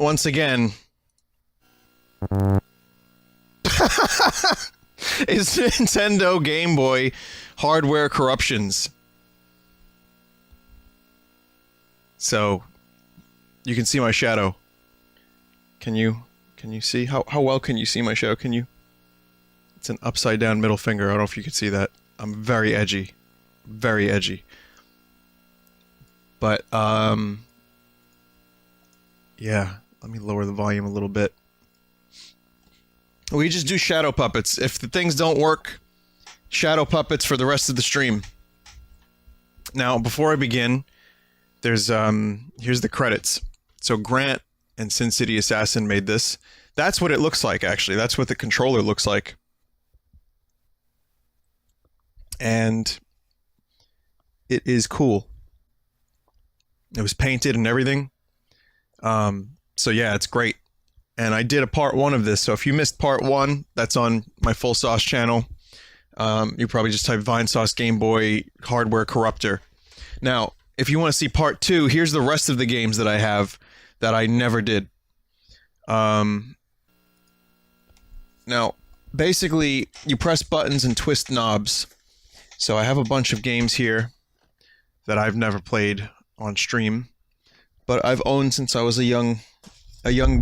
once again, is Nintendo Game Boy hardware corruptions. So, you can see my shadow. Can you see? How well can you see my shadow? Can you? It's an upside down middle finger. I don't know if you can see that. I'm very edgy. Very edgy. But, yeah. Let me lower the volume a little bit. We just do shadow puppets. If the things don't work, shadow puppets for the rest of the stream. Now, before I begin, there's, here's the credits. So Grant and Sin City Assassin made this. That's what it looks like, actually. That's what the controller looks like. And it is cool. It was painted and everything. So yeah, it's great. And I did a part 1 of this, so if you missed part 1, that's on my Full Sauce channel. You probably just type Vinesauce Game Boy Hardware Corruptor. Now, if you want to see part 2, here's the rest of the games that I have that I never did. Now, basically, you press buttons and twist knobs. So I have a bunch of games here that I've never played on stream, but I've owned since I was a young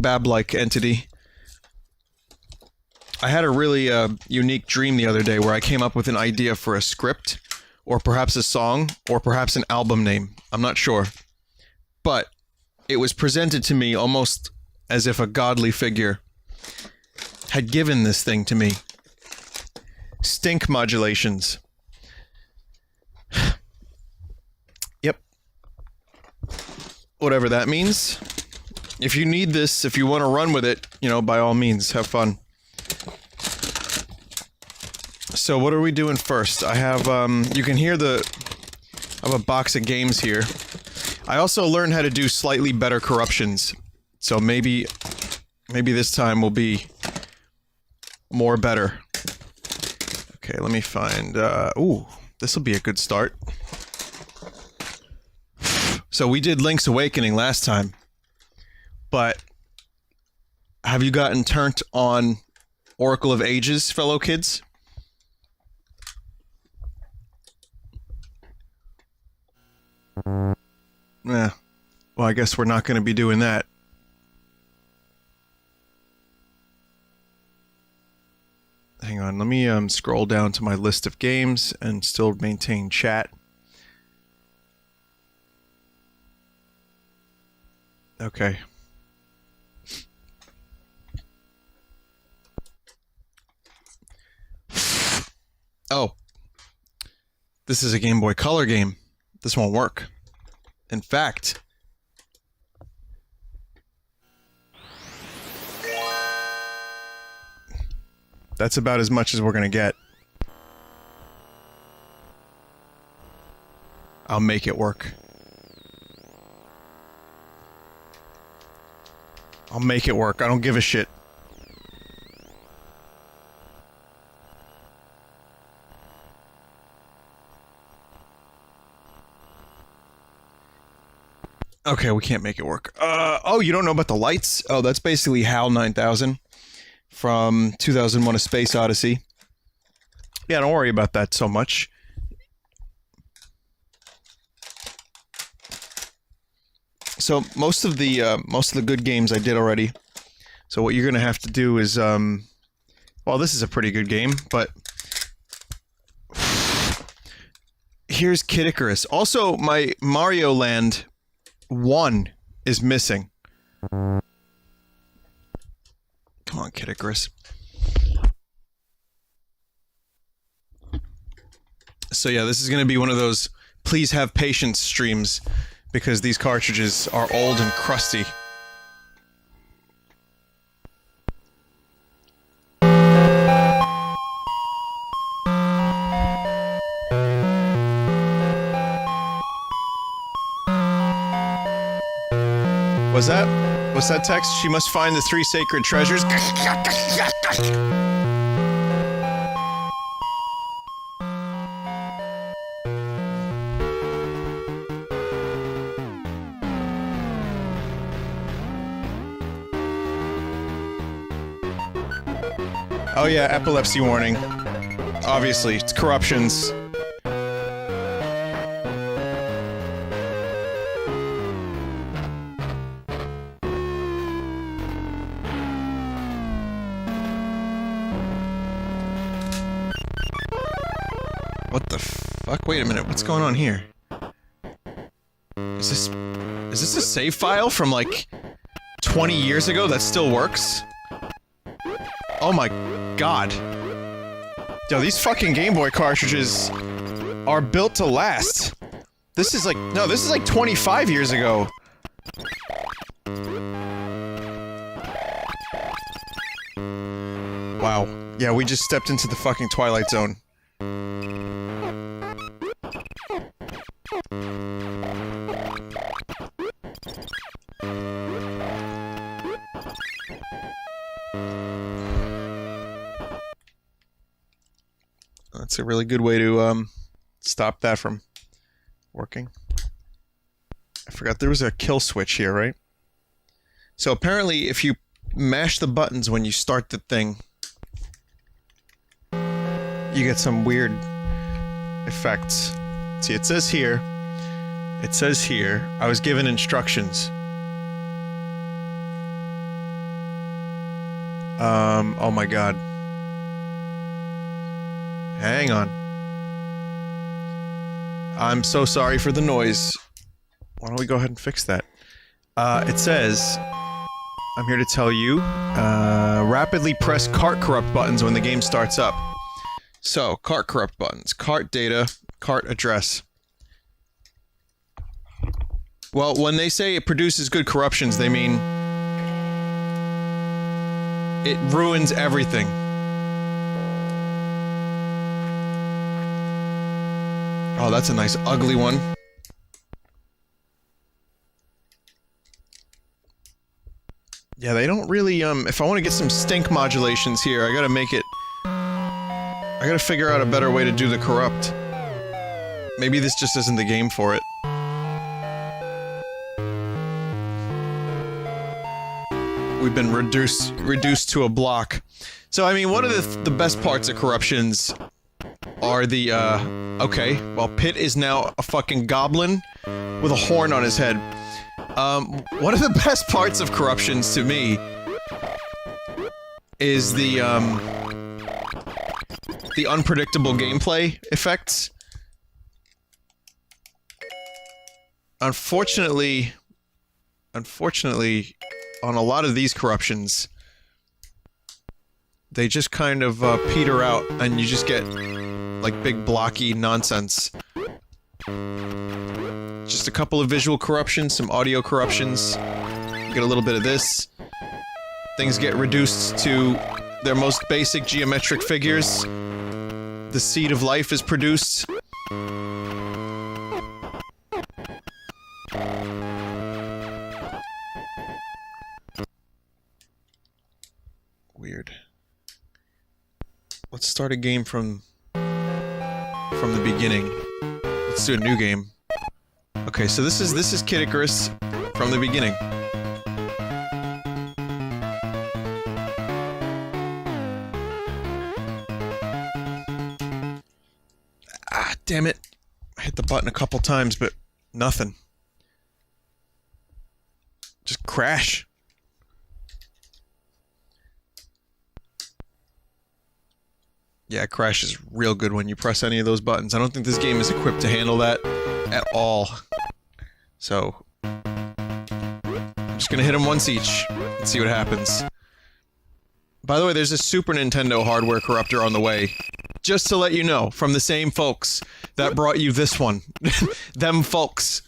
Bab-like entity. I had a really unique dream the other day where I came up with an idea for a script, or perhaps a song, or perhaps an album name. I'm not sure. But it was presented to me almost as if a godly figure had given this thing to me. Stink modulations. Yep. Whatever that means. If you need this, if you want to run with it, you know, by all means, have fun. So what are we doing first? I have, you can hear I have a box of games here. I also learned how to do slightly better corruptions. So maybe this time will be more better. Okay, let me find, ooh, this will be a good start. So we did Link's Awakening last time. But have you gotten turned on Oracle of Ages, fellow kids? Yeah. Well, I guess we're not going to be doing that. Hang on, let me scroll down to my list of games and still maintain chat. Okay. Oh. This is a Game Boy Color game. This won't work. In fact... that's about as much as we're gonna get. I'll make it work. I'll make it work. I don't give a shit. Okay, we can't make it work. Oh, you don't know about the lights? Oh, that's basically HAL 9000 from 2001: A Space Odyssey. Yeah, don't worry about that so much. So most of the good games I did already. So what you're gonna have to do is, well, this is a pretty good game, but here's Kid Icarus. Also, my Mario Land 1 is missing. Come on, Kid Icarus. So yeah, this is gonna be one of those please have patience streams, because these cartridges are old and crusty. What's that text? She must find the 3 sacred treasures. Oh yeah, epilepsy warning. Obviously, it's corruptions. What the fuck? Wait a minute, what's going on here? Is this a save file from like 20 years ago that still works? Oh my god. Yo, these fucking Game Boy cartridges are built to last. This is like, no, this is like 25 years ago. Wow. Yeah, we just stepped into the fucking Twilight Zone. That's a really good way to, stop that from working. I forgot there was a kill switch here, right? So apparently if you mash the buttons when you start the thing, you get some weird effects. See, it says here, I was given instructions. Oh my god. Hang on. I'm so sorry for the noise. Why don't we go ahead and fix that? It says, I'm here to tell you, rapidly press cart corrupt buttons when the game starts up. So, cart corrupt buttons. Cart data, cart address. Well, when they say it produces good corruptions, they mean it ruins everything. Oh, that's a nice ugly one. Yeah, they don't really, if I want to get some stink modulations here, I gotta figure out a better way to do the corrupt. Maybe this just isn't the game for it. We've been reduced to a block. So, I mean, one of the best parts of corruptions are the, okay, well, Pit is now a fucking goblin with a horn on his head. One of the best parts of corruptions to me is the unpredictable gameplay effects. Unfortunately, on a lot of these corruptions, they just kind of, peter out, and you just get like big blocky nonsense. Just a couple of visual corruptions, some audio corruptions. You get a little bit of this. Things get reduced to their most basic geometric figures. The seed of life is produced. Weird. Let's start a game from the beginning. Let's do a new game. Okay, so this is Kid Icarus from the beginning. Ah, damn it. I hit the button a couple times, but nothing. Just crash. Yeah, it crashes real good when you press any of those buttons. I don't think this game is equipped to handle that at all. So, I'm just gonna hit them once each and see what happens. By the way, there's a Super Nintendo hardware corruptor on the way. Just to let you know, from the same folks that brought you this one. Them folks.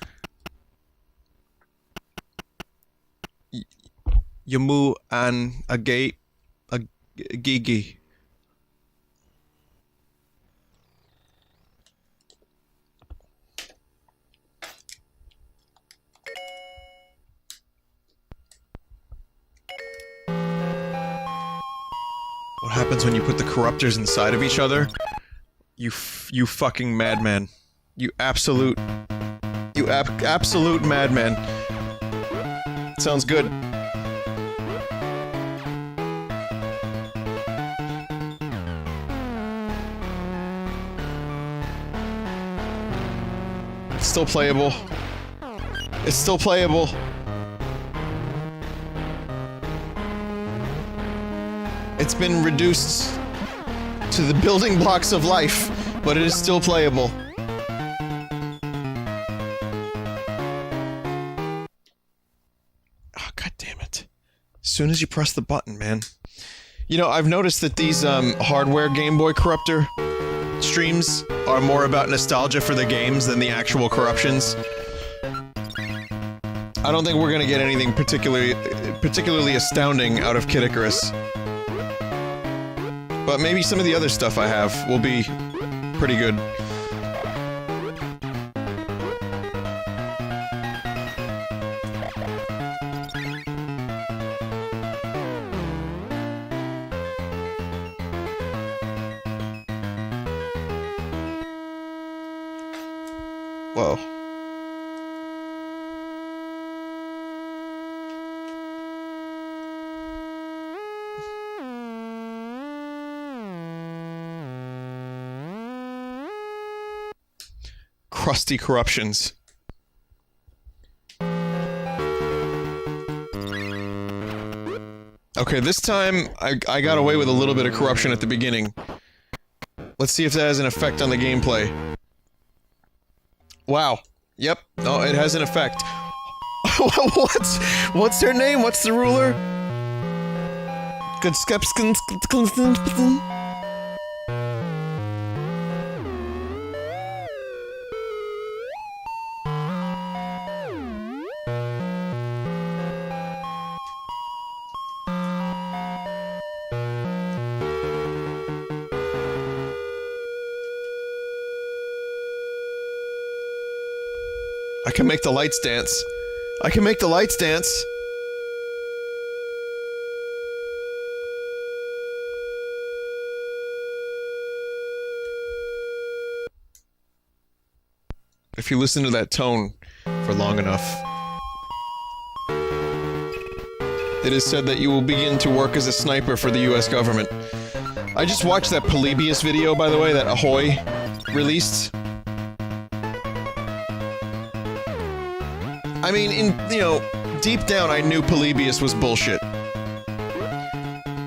Yamu and a Gigi. What happens when you put the corruptors inside of each other? You fucking madman. You absolute madman. Sounds good. still playable. It's still playable. It's been reduced to the building blocks of life, but it is still playable. Oh, god damn it. As soon as you press the button, man. You know, I've noticed that these, hardware Game Boy Corruptor streams are more about nostalgia for the games than the actual corruptions. I don't think we're gonna get anything particularly astounding out of Kid Icarus. But maybe some of the other stuff I have will be pretty good. Whoa. Crusty corruptions. Okay, this time I got away with a little bit of corruption at the beginning. Let's see if that has an effect on the gameplay. Wow. Yep. Oh, it has an effect. What's her name? What's the ruler? Good skepskin. I can make the lights dance. I can make the lights dance. If you listen to that tone for long enough, it is said that you will begin to work as a sniper for the US government. I just watched that Polybius video, by the way, that Ahoy released. I mean, you know, deep down I knew Polybius was bullshit.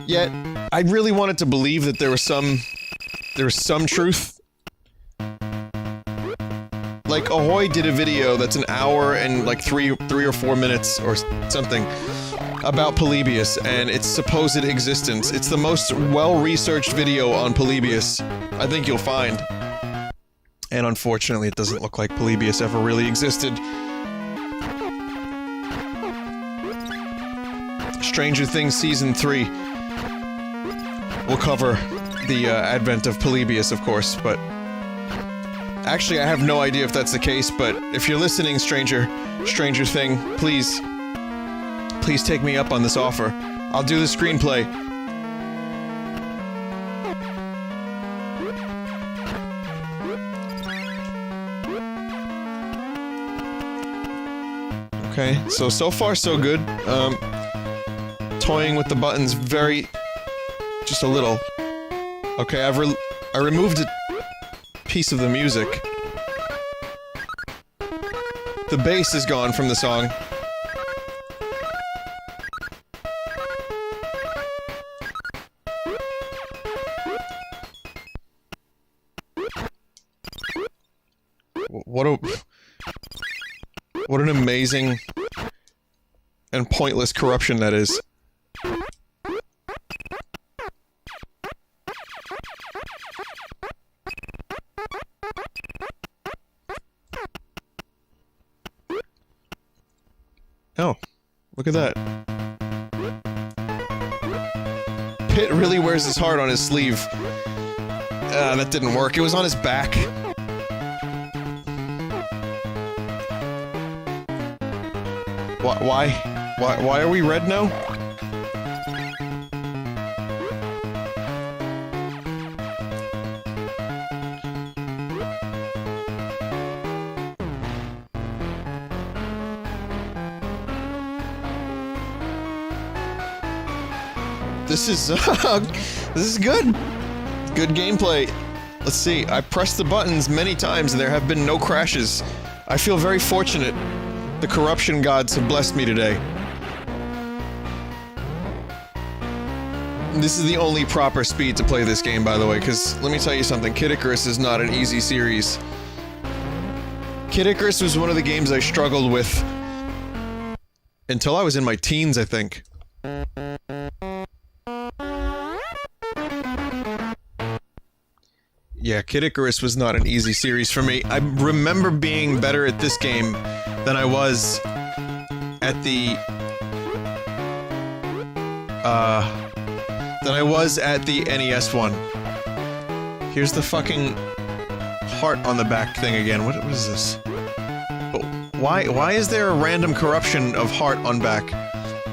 Yet, I really wanted to believe that there was some truth. Like, Ahoy did a video that's an hour and like three or 4 minutes or something about Polybius and its supposed existence. It's the most well-researched video on Polybius I think you'll find. And unfortunately, it doesn't look like Polybius ever really existed. Stranger Things Season 3 will cover the advent of Polybius, of course, but... Actually, I have no idea if that's the case, but if you're listening, Stranger Thing, please take me up on this offer. I'll do the screenplay. Okay, so far so good. Toying with the buttons just a little. Okay, I removed a piece of the music. The bass is gone from the song. What an amazing and pointless corruption that is. Oh, look at that. Pit really wears his heart on his sleeve. That didn't work. It was on his back. Why are we red now? This is good. Good gameplay. Let's see. I pressed the buttons many times and there have been no crashes. I feel very fortunate. The corruption gods have blessed me today. This is the only proper speed to play this game, by the way, because let me tell you something, Kid Icarus is not an easy series. Kid Icarus was one of the games I struggled with until I was in my teens, I think. Yeah, Kid Icarus was not an easy series for me. I remember being better at this game than I was at the... NES one. Here's the fucking heart on the back thing again. What is this? Why is there a random corruption of heart on back?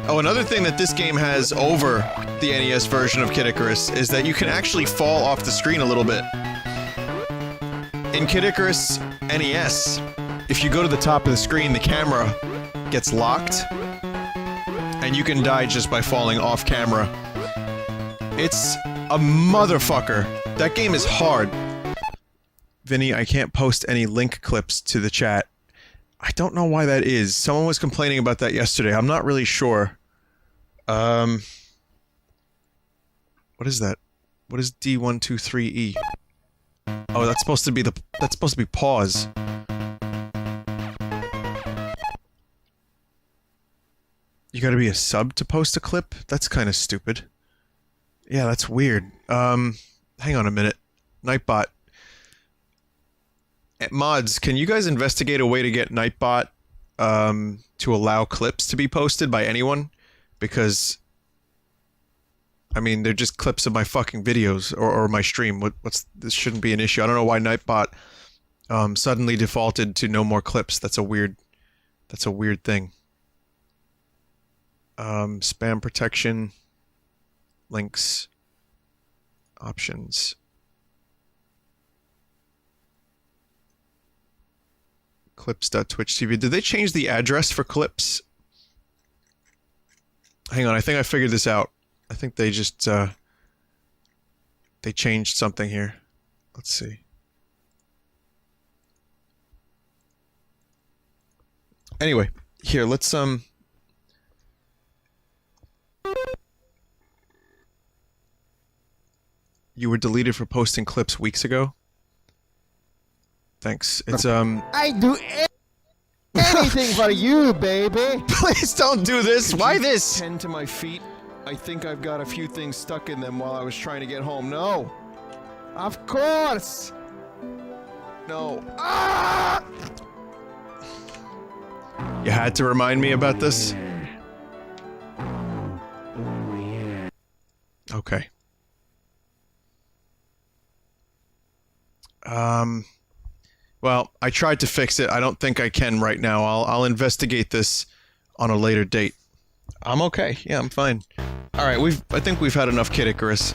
Oh, another thing that this game has over the NES version of Kid Icarus is that you can actually fall off the screen a little bit. In Kid Icarus NES, if you go to the top of the screen, the camera gets locked, and you can die just by falling off camera. It's a motherfucker. That game is hard. Vinny, I can't post any link clips to the chat. I don't know why that is. Someone was complaining about that yesterday. I'm not really sure. What is that? What is D123E? Oh, that's supposed to be pause. You gotta be a sub to post a clip? That's kinda stupid. Yeah, that's weird. Hang on a minute. Nightbot. Mods, can you guys investigate a way to get Nightbot, to allow clips to be posted by anyone? Because... I mean, they're just clips of my fucking videos, or my stream. This shouldn't be an issue. I don't know why Nightbot, suddenly defaulted to no more clips. That's a weird thing. Spam protection, links, options. Clips.twitch.tv. Did they change the address for clips? Hang on, I think I figured this out. I think they just, they changed something here. Let's see. Anyway, here, let's, You were deleted for posting clips weeks ago? Thanks. It's, I do anything for you, baby! Please don't do this! Why this? 10 to my feet. I think I've got a few things stuck in them while I was trying to get home. No! Of course! No. Ah! You had to remind me about this? Okay. Well, I tried to fix it. I don't think I can right now. I'll investigate this on a later date. I'm okay. Yeah, I'm fine. Alright, I think we've had enough Kid Icarus.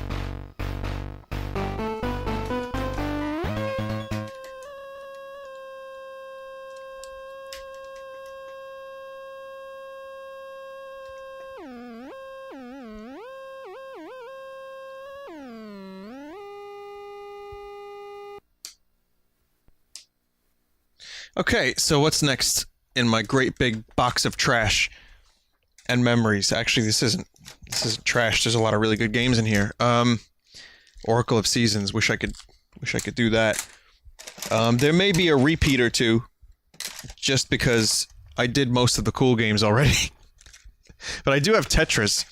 Okay, so what's next in my great big box of trash and memories? Actually, this isn't trash. There's a lot of really good games in here. Oracle of Seasons. Wish I could do that. There may be a repeat or two, just because I did most of the cool games already. But I do have Tetris.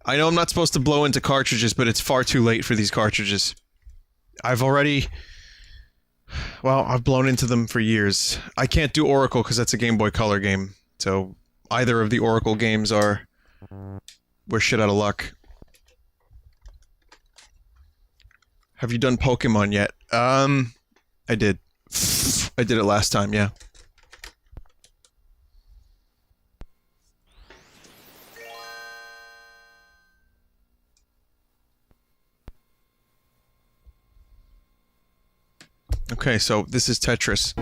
I know I'm not supposed to blow into cartridges, but it's far too late for these cartridges. Well, I've blown into them for years. I can't do Oracle because that's a Game Boy Color game. So, either of the Oracle games we're shit out of luck. Have you done Pokemon yet? I did. I did it last time, yeah. Okay, so this is Tetris.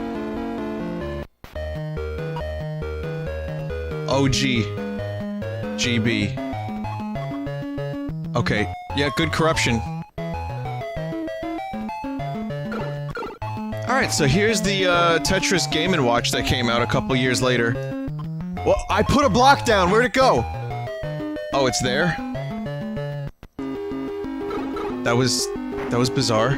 OG. GB. Okay, yeah, good corruption. Alright, Alright, so here's the Tetris Game & Watch that came out a couple years later. Well, I put a block down! Where'd it go? Oh, it's there? That was bizarre.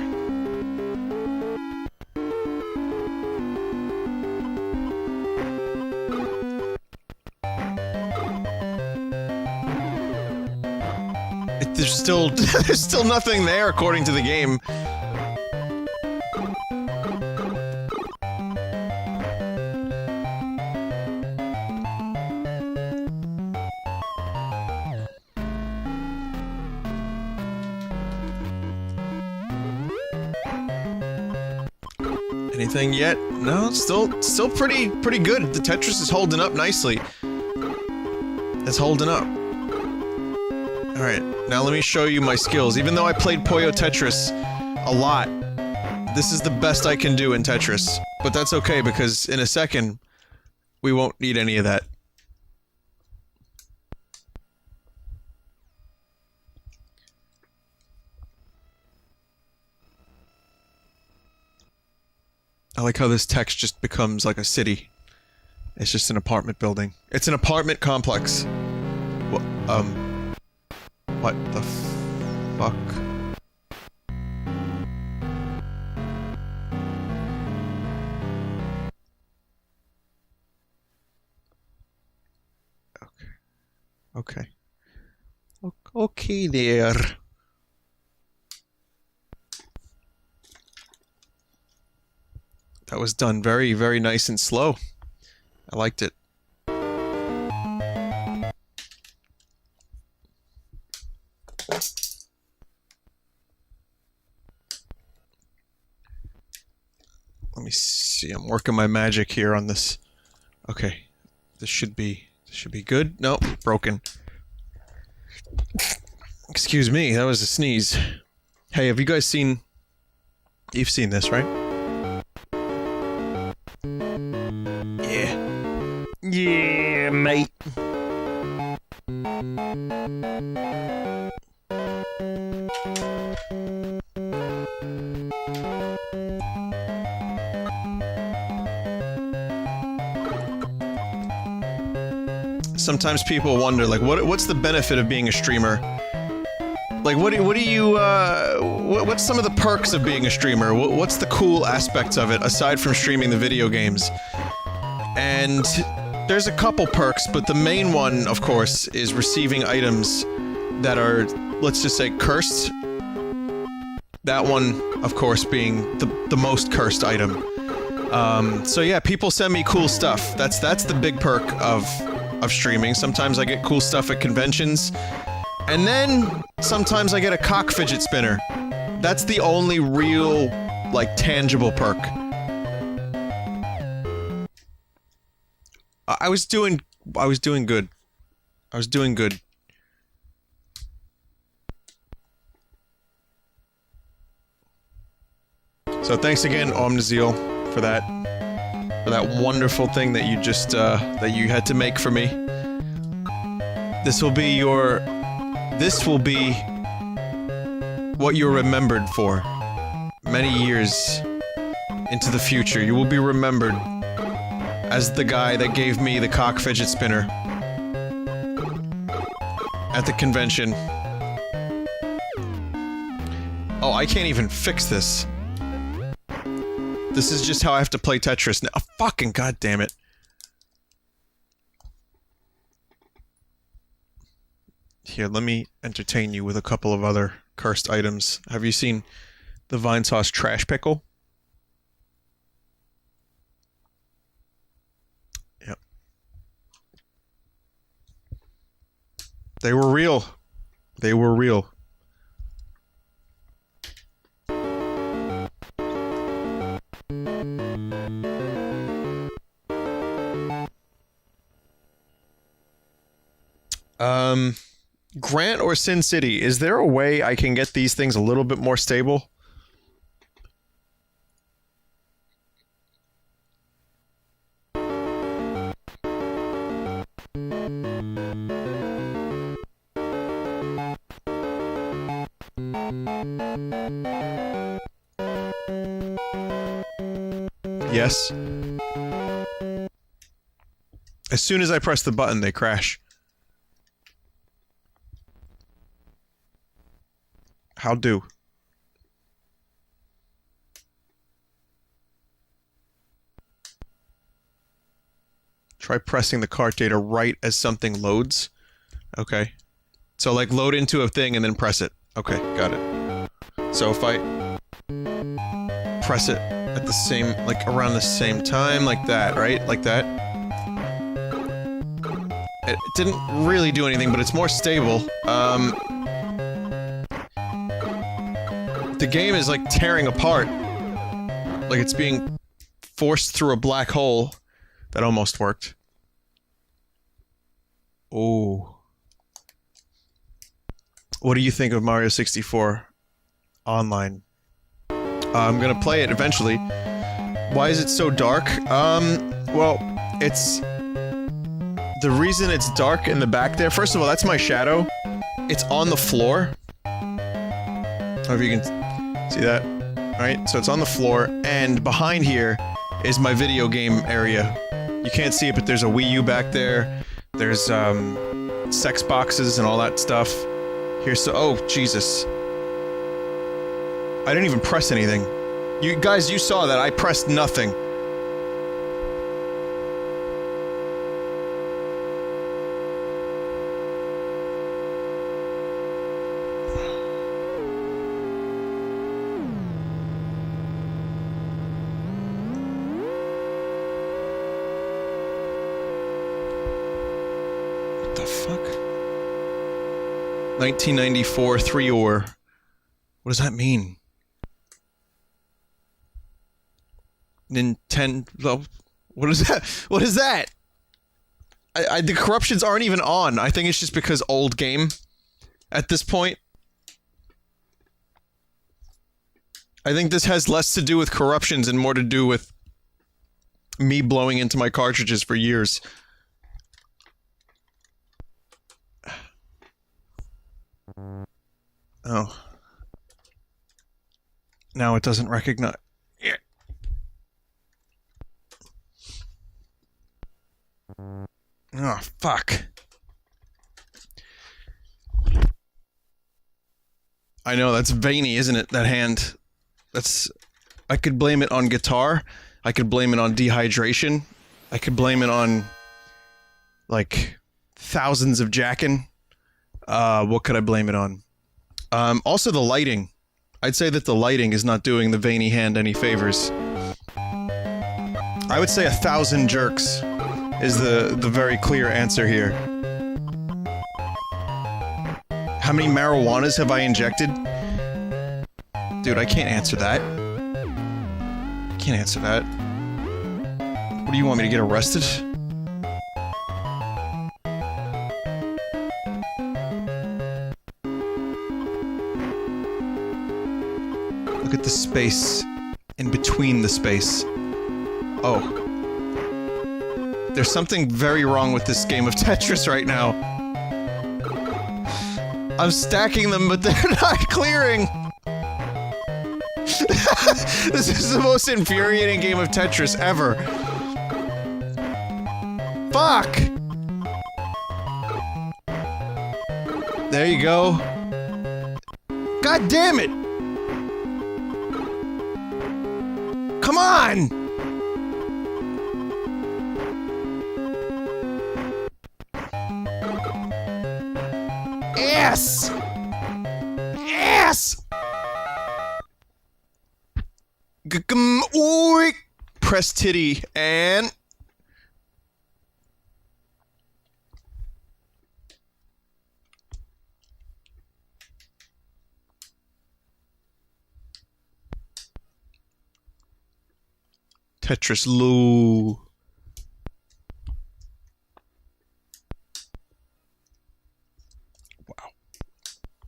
There's still nothing there according to the game. Anything yet? No, still pretty good. The Tetris is holding up nicely. It's holding up. Alright, now let me show you my skills. Even though I played Puyo Tetris a lot, this is the best I can do in Tetris. But that's okay, because in a second, we won't need any of that. I like how this text just becomes like a city. It's just an apartment building. It's an apartment complex. Well, what the fuck? Okay. Okay there. That was done very, very nice and slow. I liked it. Let me see. I'm working my magic here on this. Okay. This should be good. Nope, broken. Excuse me, that was a sneeze. Hey, have you guys seen... You've seen this, right? Yeah. Yeah, mate. Sometimes people wonder, like, what's the benefit of being a streamer? Like, what's some of the perks of being a streamer? What's the cool aspects of it, aside from streaming the video games? And there's a couple perks, but the main one, of course, is receiving items that are, let's just say, cursed. That one, of course, being the most cursed item. So yeah, people send me cool stuff. That's the big perk of streaming. Sometimes I get cool stuff at conventions. And then, sometimes I get a cock fidget spinner. That's the only real, like, tangible perk. I was doing good. I was doing good. So thanks again, Omnizeal, for that wonderful thing that you just, that you had to make for me. This will be what you're remembered for. Many years into the future, you will be remembered as the guy that gave me the cock fidget spinner at the convention. Oh, I can't even fix this. This is just how I have to play Tetris now. Oh, fucking goddamn it. Here, let me entertain you with a couple of other cursed items. Have you seen the Vinesauce trash pickle? Yep. They were real. They were real. Grant or Sin City, is there a way I can get these things a little bit more stable? Yes. As soon as I press the button, they crash. How do? Try pressing the cart data right as something loads. Okay. So, like, load into a thing and then press it. Okay, got it. So if I press it at the same, like, around the same time, like that, right? Like that. It didn't really do anything, but it's more stable. The game is, like, tearing apart. Like, it's being forced through a black hole. That almost worked. Oh. What do you think of Mario 64 online? I'm gonna play it eventually. Why is it so dark? Well, it's... The reason it's dark in the back there, first of all, that's my shadow. It's on the floor. I don't know if you can see that. Alright, so it's on the floor, and behind here is my video game area. You can't see it, but there's a Wii U back there. There's, sex boxes and all that stuff. Here's so- oh, Jesus. I didn't even press anything. You guys, you saw that. I pressed nothing. What the fuck? 1994 3-or. What does that mean? Nintendo... What is that? What is that? The corruptions aren't even on. I think it's just because old game at this point. I think this has less to do with corruptions and more to do with me blowing into my cartridges for years. Oh. Now it doesn't recognize... Yeah. Oh, fuck. I know, that's veiny, isn't it? That hand. That's... I could blame it on guitar. I could blame it on dehydration. I could blame it on... like... thousands of jacking. What could I blame it on? Also the lighting. I'd say that the lighting is not doing the veiny hand any favors. I would say 1,000 jerks is the very clear answer here. How many marijuanas have I injected? Dude, I can't answer that. Can't answer that. What do you want me to get arrested? Look at the space in between the space. Oh. There's something very wrong with this game of Tetris right now. I'm stacking them, but they're not clearing! This is the most infuriating game of Tetris ever. Fuck! There you go. God damn it! Come on! Yes! Yes! Ooh! Press titty and... Tetris Lou. Wow.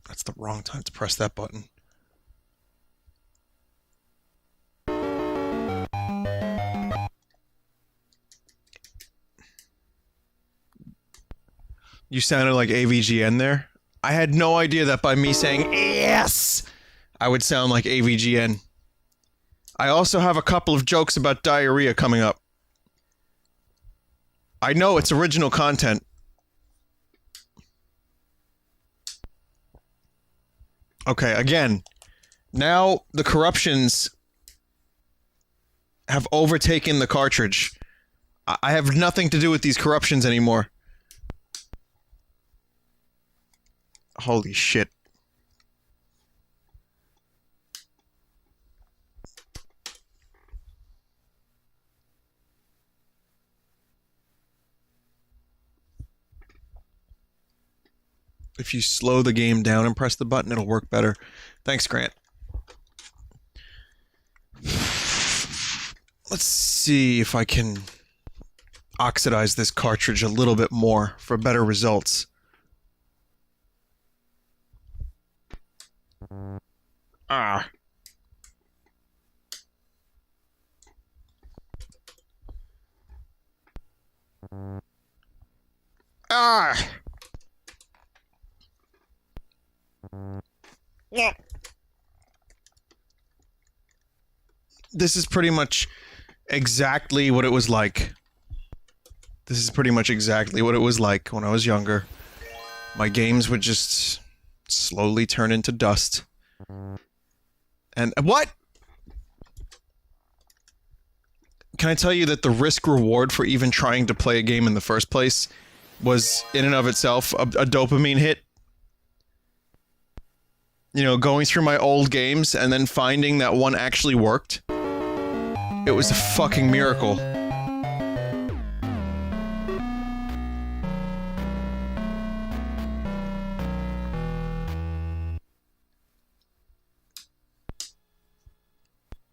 That's the wrong time to press that button. You sounded like AVGN there. I had no idea that by me saying yes, I would sound like AVGN. I also have a couple of jokes about diarrhea coming up. I know it's original content. Okay, again, now the corruptions have overtaken the cartridge. I have nothing to do with these corruptions anymore. Holy shit. If you slow the game down and press the button, it'll work better. Thanks, Grant. Let's see if I can oxidize this cartridge a little bit more for better results. Ah. Ah. Yeah. This is pretty much exactly what it was like. This is pretty much exactly what it was like when I was younger. My games would just slowly turn into dust. And what? Can I tell you that the risk reward for even trying to play a game in the first place was in and of itself a dopamine hit? You know, going through my old games and then finding that one actually worked. It was a fucking miracle.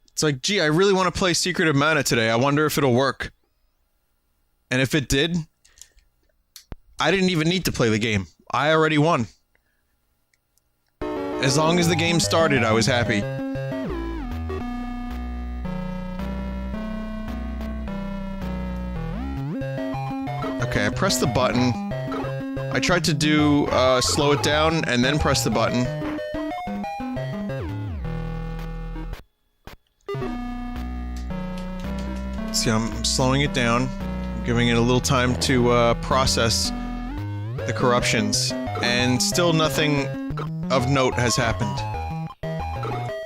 It's like, gee, I really want to play Secret of Mana today. I wonder if it'll work. And if it did, I didn't even need to play the game. I already won. As long as the game started, I was happy. Okay, I pressed the button. I tried to do, slow it down and then press the button. See, I'm slowing it down. I'm giving it a little time to, process the corruptions. And still nothing of note has happened.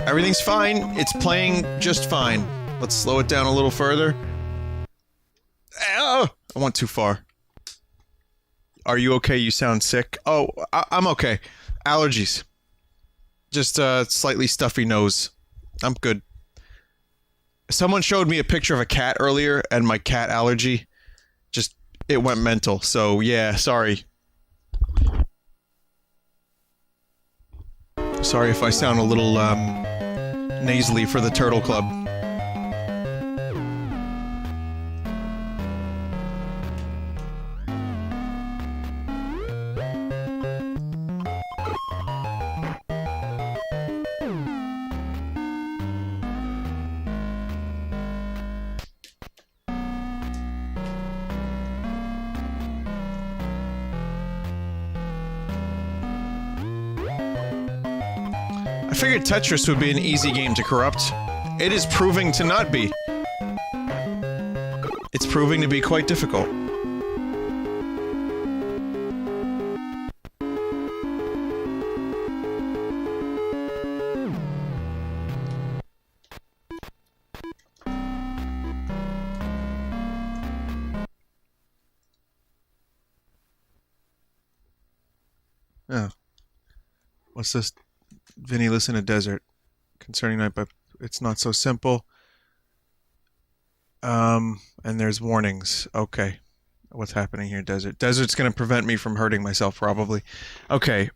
Everything's fine. It's playing just fine. Let's slow it down a little further. Oh, I went too far. Are you okay? You sound sick. Oh, I'm okay. Allergies. Just a slightly stuffy nose. I'm good. Someone showed me a picture of a cat earlier, and my cat allergy just, it went mental. So, yeah, sorry. Sorry if I sound a little, nasally for the Turtle Club. I figured Tetris would be an easy game to corrupt. It is proving to not be. It's proving to be quite difficult. Oh. What's this? Vinny, listen to Desert. Concerning night, but it's not so simple. And there's warnings. Okay. What's happening here, Desert? Desert's gonna prevent me from hurting myself, probably. Okay.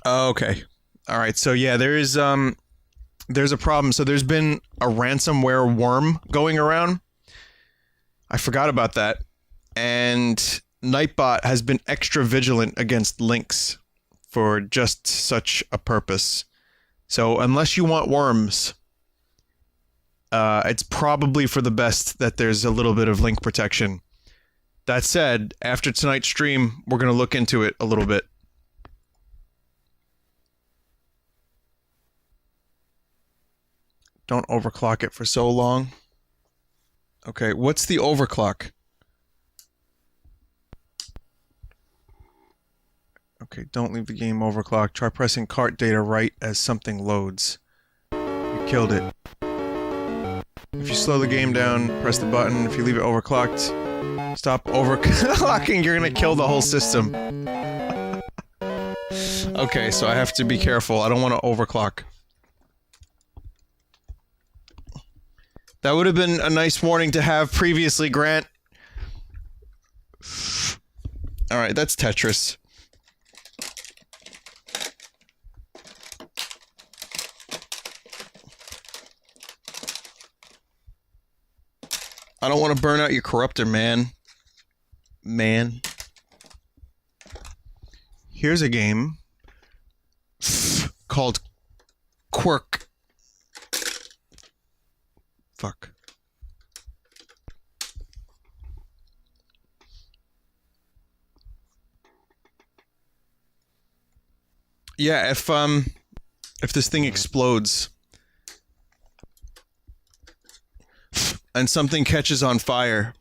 Okay. Alright, so yeah, there's a problem. So there's been a ransomware worm going around. I forgot about that. And Nightbot has been extra vigilant against links for just such a purpose. So unless you want worms, it's probably for the best that there's a little bit of link protection. That said, after tonight's stream, we're going to look into it a little bit. Don't overclock it for so long. Okay, what's the overclock? Okay, don't leave the game overclocked. Try pressing cart data right as something loads. You killed it. If you slow the game down, press the button. If you leave it overclocked, stop overclocking, you're gonna kill the whole system. Okay, so I have to be careful. I don't want to overclock. That would have been a nice warning to have previously, Grant. Alright, that's Tetris. I don't want to burn out your corruptor, man. Here's a game called Kwirk. Fuck. Yeah, if this thing explodes and something catches on fire,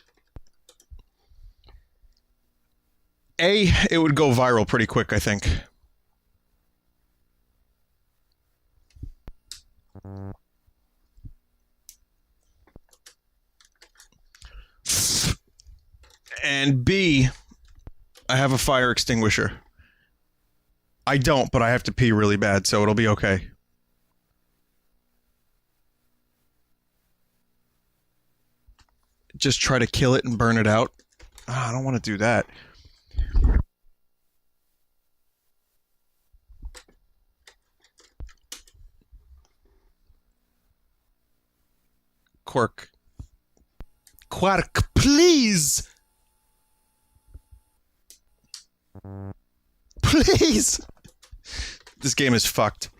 it would go viral pretty quick, I think. And B, I have a fire extinguisher. I don't, but I have to pee really bad, so it'll be okay. Just try to kill it and burn it out. I don't want to do that. Kwirk. Kwirk, please! Please! This game is fucked.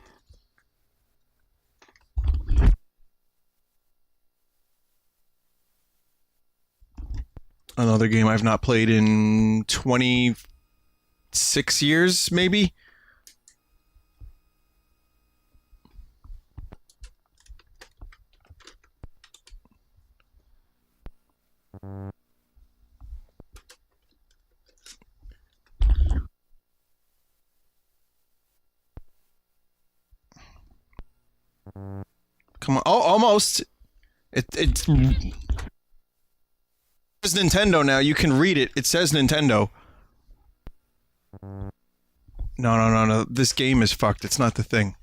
Another game I've not played in 26 years, maybe? Come on. Oh, almost. It's Nintendo now. You can read it. It says Nintendo. No. This game is fucked. It's not the thing.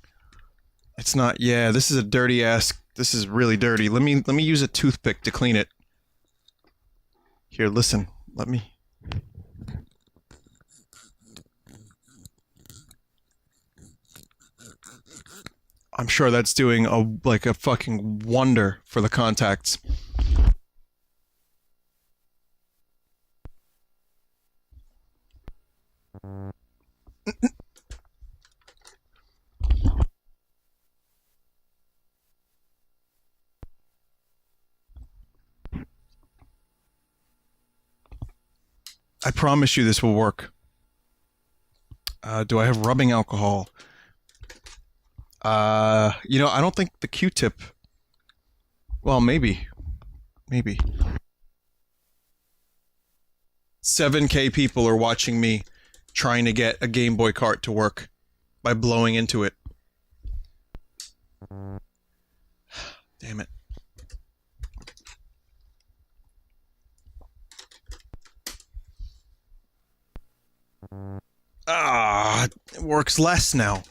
It's not. Yeah, this is a dirty ass. This is really dirty. Let me use a toothpick to clean it. Here, listen. Let me. I'm sure that's doing like a fucking wonder for the contacts. I promise you this will work. Do I have rubbing alcohol? You know, I don't think the Q-tip... Well, maybe. Maybe. 7K people are watching me trying to get a Game Boy cart to work by blowing into it. Damn it. Ah, it works less now.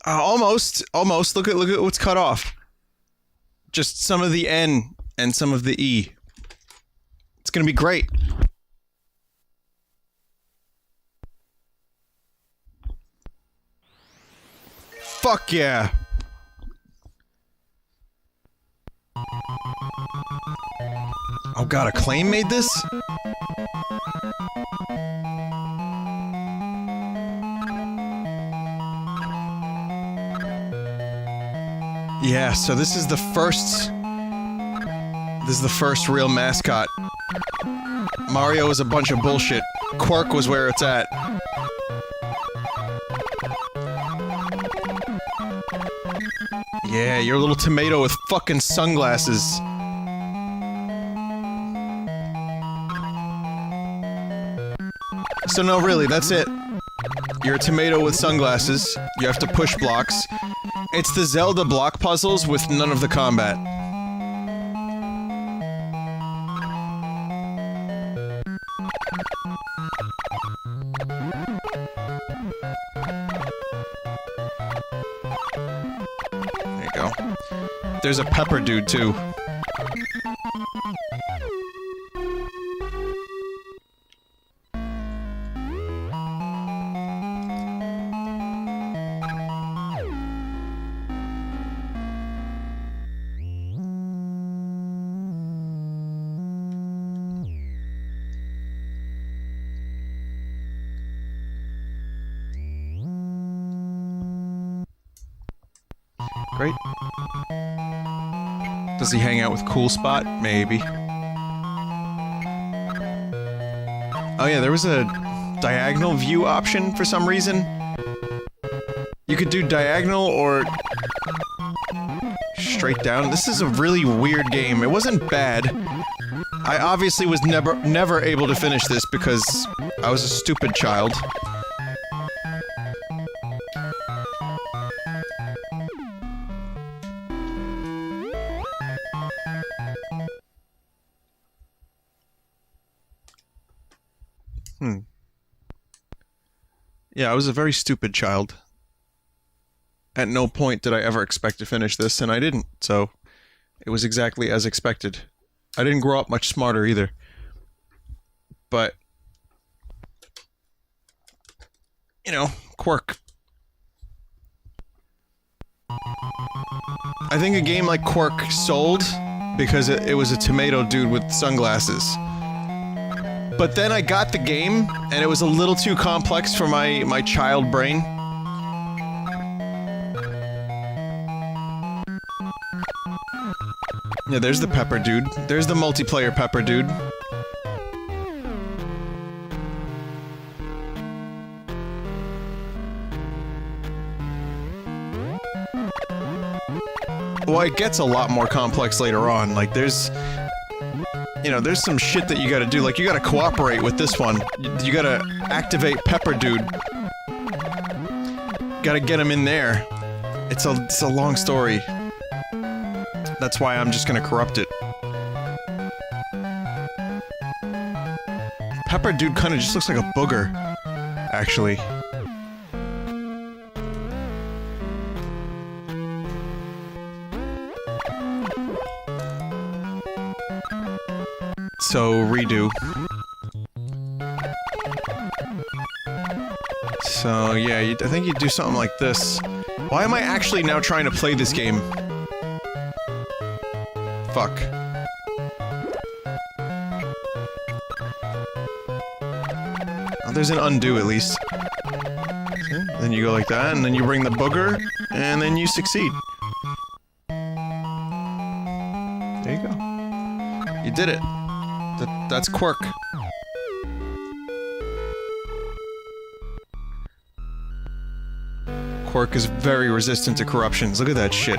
Almost. Look at what's cut off. Just some of the N and some of the E. It's gonna be great. Fuck yeah. Oh god, Acclaim made this? Yeah, so this is the first real mascot Mario is a bunch of bullshit. Kwirk was where it's at. Yeah, you're a little tomato with fucking sunglasses. So no, really, that's it. You're a tomato with sunglasses. You have to push blocks. It's the Zelda block puzzles with none of the combat. There you go. There's a pepper dude, too. Great. Does he hang out with Cool Spot? Maybe. Oh yeah, there was a diagonal view option for some reason. You could do diagonal or straight down. This is a really weird game. It wasn't bad. I obviously was never able to finish this because I was a stupid child. Yeah, I was a very stupid child. At no point did I ever expect to finish this, and I didn't, so it was exactly as expected. I didn't grow up much smarter either. But, you know, Kwirk. I think a game like Kwirk sold because it was a tomato dude with sunglasses. But then I got the game, and it was a little too complex for my child brain. Yeah, there's the pepper dude. There's the multiplayer pepper dude. Well, it gets a lot more complex later on. Like, there's... You know, there's some shit that you gotta do. Like, you gotta cooperate with this one. You gotta activate Pepper Dude. Gotta get him in there. It's a long story. That's why I'm just gonna corrupt it. Pepper Dude kinda just looks like a booger, actually. So, redo. So, yeah, I think you'd do something like this. Why am I actually now trying to play this game? Fuck. Oh, there's an undo, at least. Okay, then you go like that, and then you bring the booger, and then you succeed. There you go. You did it. That's Kwirk. Kwirk is very resistant to corruptions. Look at that shit.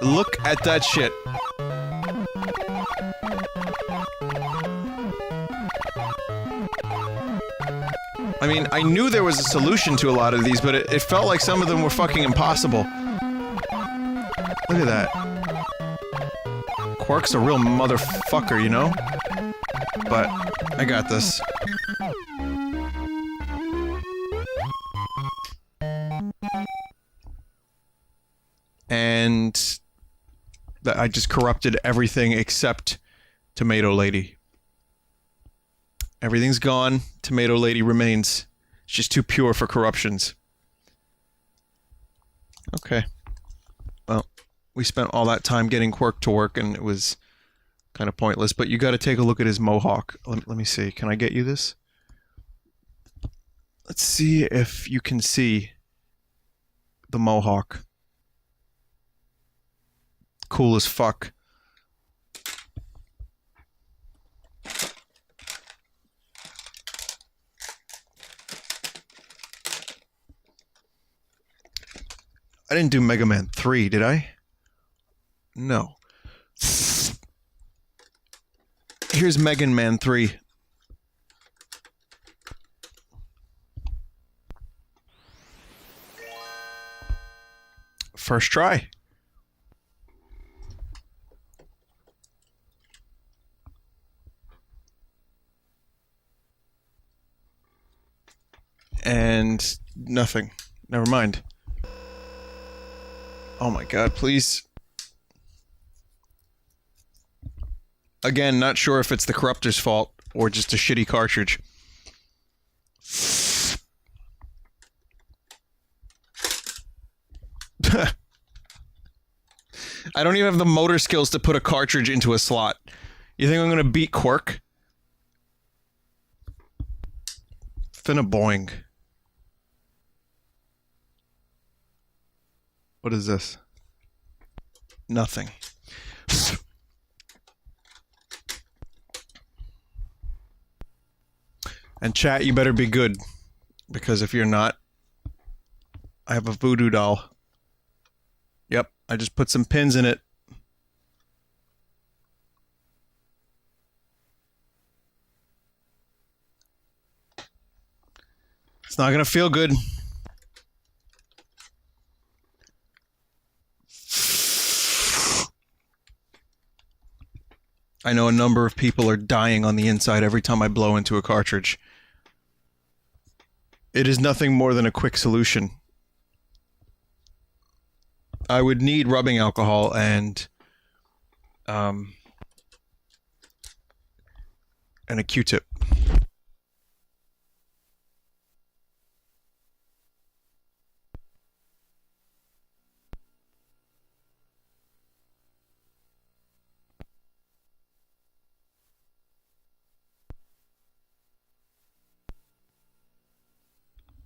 Look at that shit. I mean, I knew there was a solution to a lot of these, but it felt like some of them were fucking impossible. Look at that. Kwirk's a real motherfucker, you know? But, I got this. And... I just corrupted everything except Tomato Lady. Everything's gone, Tomato Lady remains. It's just too pure for corruptions. Okay. Well, we spent all that time getting Kwirk to work, and it was kind of pointless, but you gotta take a look at his mohawk. Let me see. Can I get you this? Let's see if you can see the mohawk. Cool as fuck. I didn't do Mega Man 3, did I? No. Here's Mega Man 3. First try. And nothing. Never mind. Oh my god, please. Again, not sure if it's the corruptor's fault or just a shitty cartridge. I don't even have the motor skills to put a cartridge into a slot. You think I'm gonna beat Kwirk? Finna boing. What is this? Nothing. And chat, you better be good. Because if you're not, I have a voodoo doll. Yep, I just put some pins in it. It's not gonna feel good. I know a number of people are dying on the inside every time I blow into a cartridge. It is nothing more than a quick solution. I would need rubbing alcohol and a Q-tip.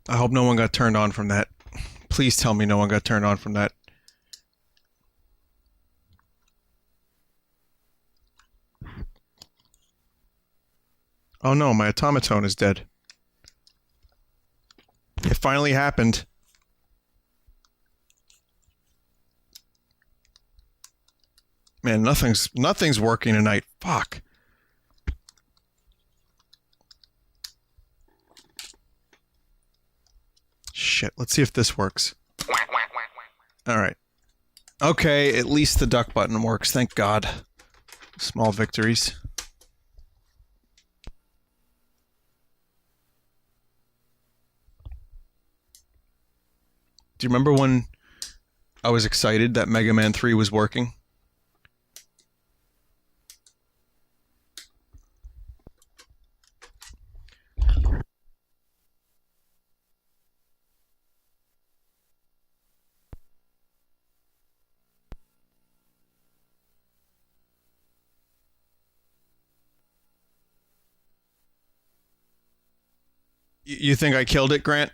I hope no one got turned on from that. Please tell me no one got turned on from that. Oh no, my automaton is dead. It finally happened. Man, nothing's working tonight. Fuck. Shit, let's see if this works. Alright. Okay, at least the duck button works, thank God. Small victories. Do you remember when I was excited that Mega Man 3 was working? You think I killed it, Grant?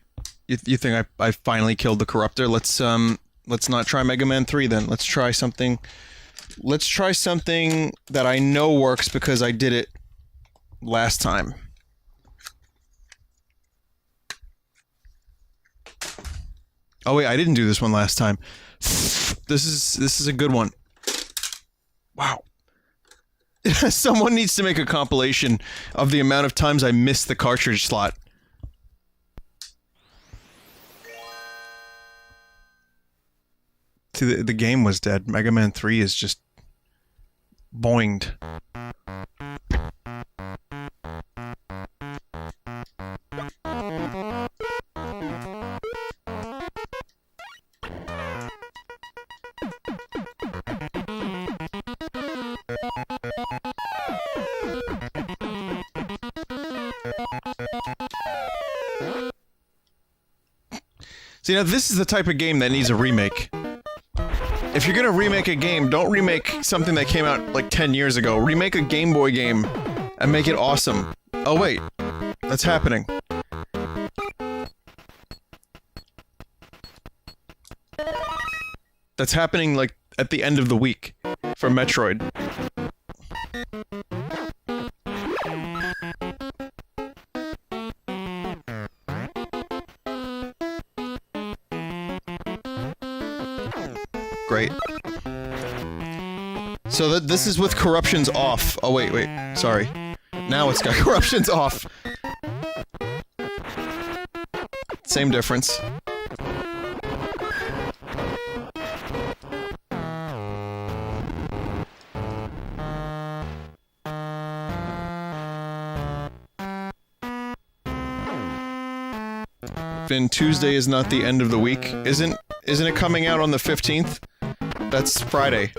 You think I finally killed the corruptor? Let's not try Mega Man 3 then. Let's try something that I know works because I did it last time. Oh wait, I didn't do this one last time. This is a good one. Wow. Someone needs to make a compilation of the amount of times I missed the cartridge slot. See, the game was dead. Mega Man 3 is just boinged. See, now this is the type of game that needs a remake. If you're gonna remake a game, don't remake something that came out like 10 years ago. Remake a Game Boy game and make it awesome. Oh wait, that's happening. That's happening like at the end of the week for Metroid. Great. So this is with corruptions off. Oh, wait, sorry. Now it's got corruptions off. Same difference. Vin, Tuesday is not the end of the week. Isn't it coming out on the 15th? That's Friday,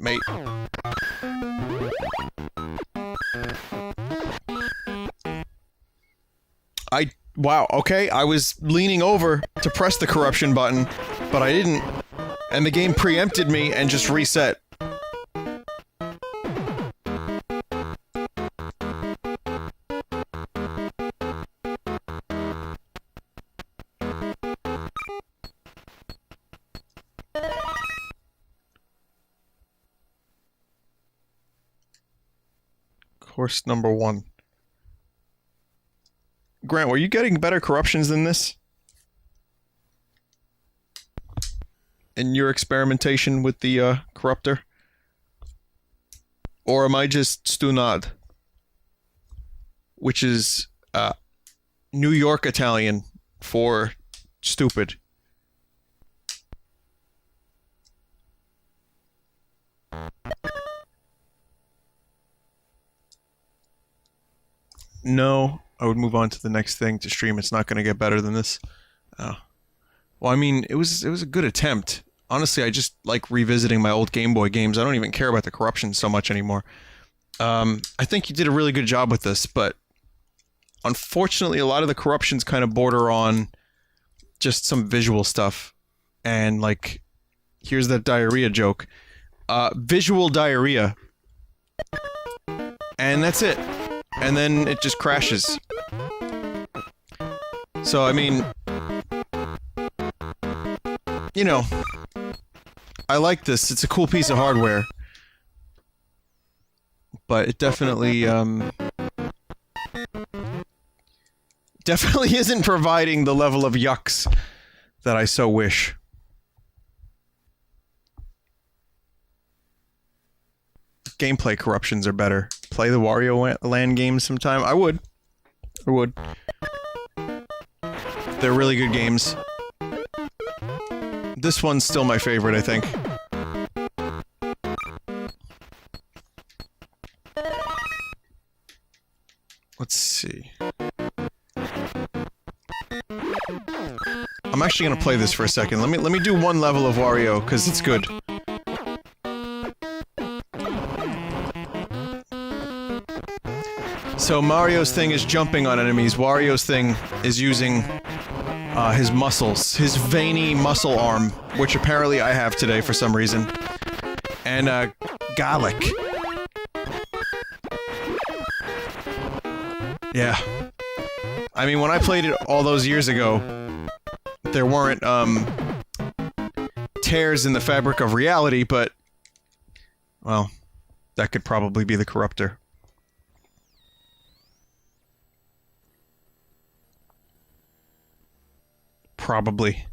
mate. Wow, okay, I was leaning over to press the corruption button, but I didn't, and the game preempted me and just reset. Course number 1. Grant, were you getting better corruptions than this? In your experimentation with the corruptor? Or am I just stunad? Which is New York Italian for stupid. No, I would move on to the next thing to stream. It's not going to get better than this. Oh. Well, I mean, it was a good attempt. Honestly, I just like revisiting my old Game Boy games. I don't even care about the corruption so much anymore. I think you did a really good job with this, but unfortunately, a lot of the corruptions kind of border on just some visual stuff. And, like, here's that diarrhea joke. Visual diarrhea. And that's it. And then it just crashes. So, I mean, you know, I like this. It's a cool piece of hardware. But it definitely, definitely isn't providing the level of yucks that I so wish. Gameplay corruptions are better. Play the Wario Land games sometime? I would. They're really good games. This one's still my favorite, I think. Let's see. I'm actually gonna play this for a second. Let me do one level of Wario, because it's good. So Mario's thing is jumping on enemies. Wario's thing is using his muscles. His veiny muscle arm, which apparently I have today for some reason. And garlic. Yeah. I mean, when I played it all those years ago, there weren't, tears in the fabric of reality, but, well, that could probably be the corruptor. Probably.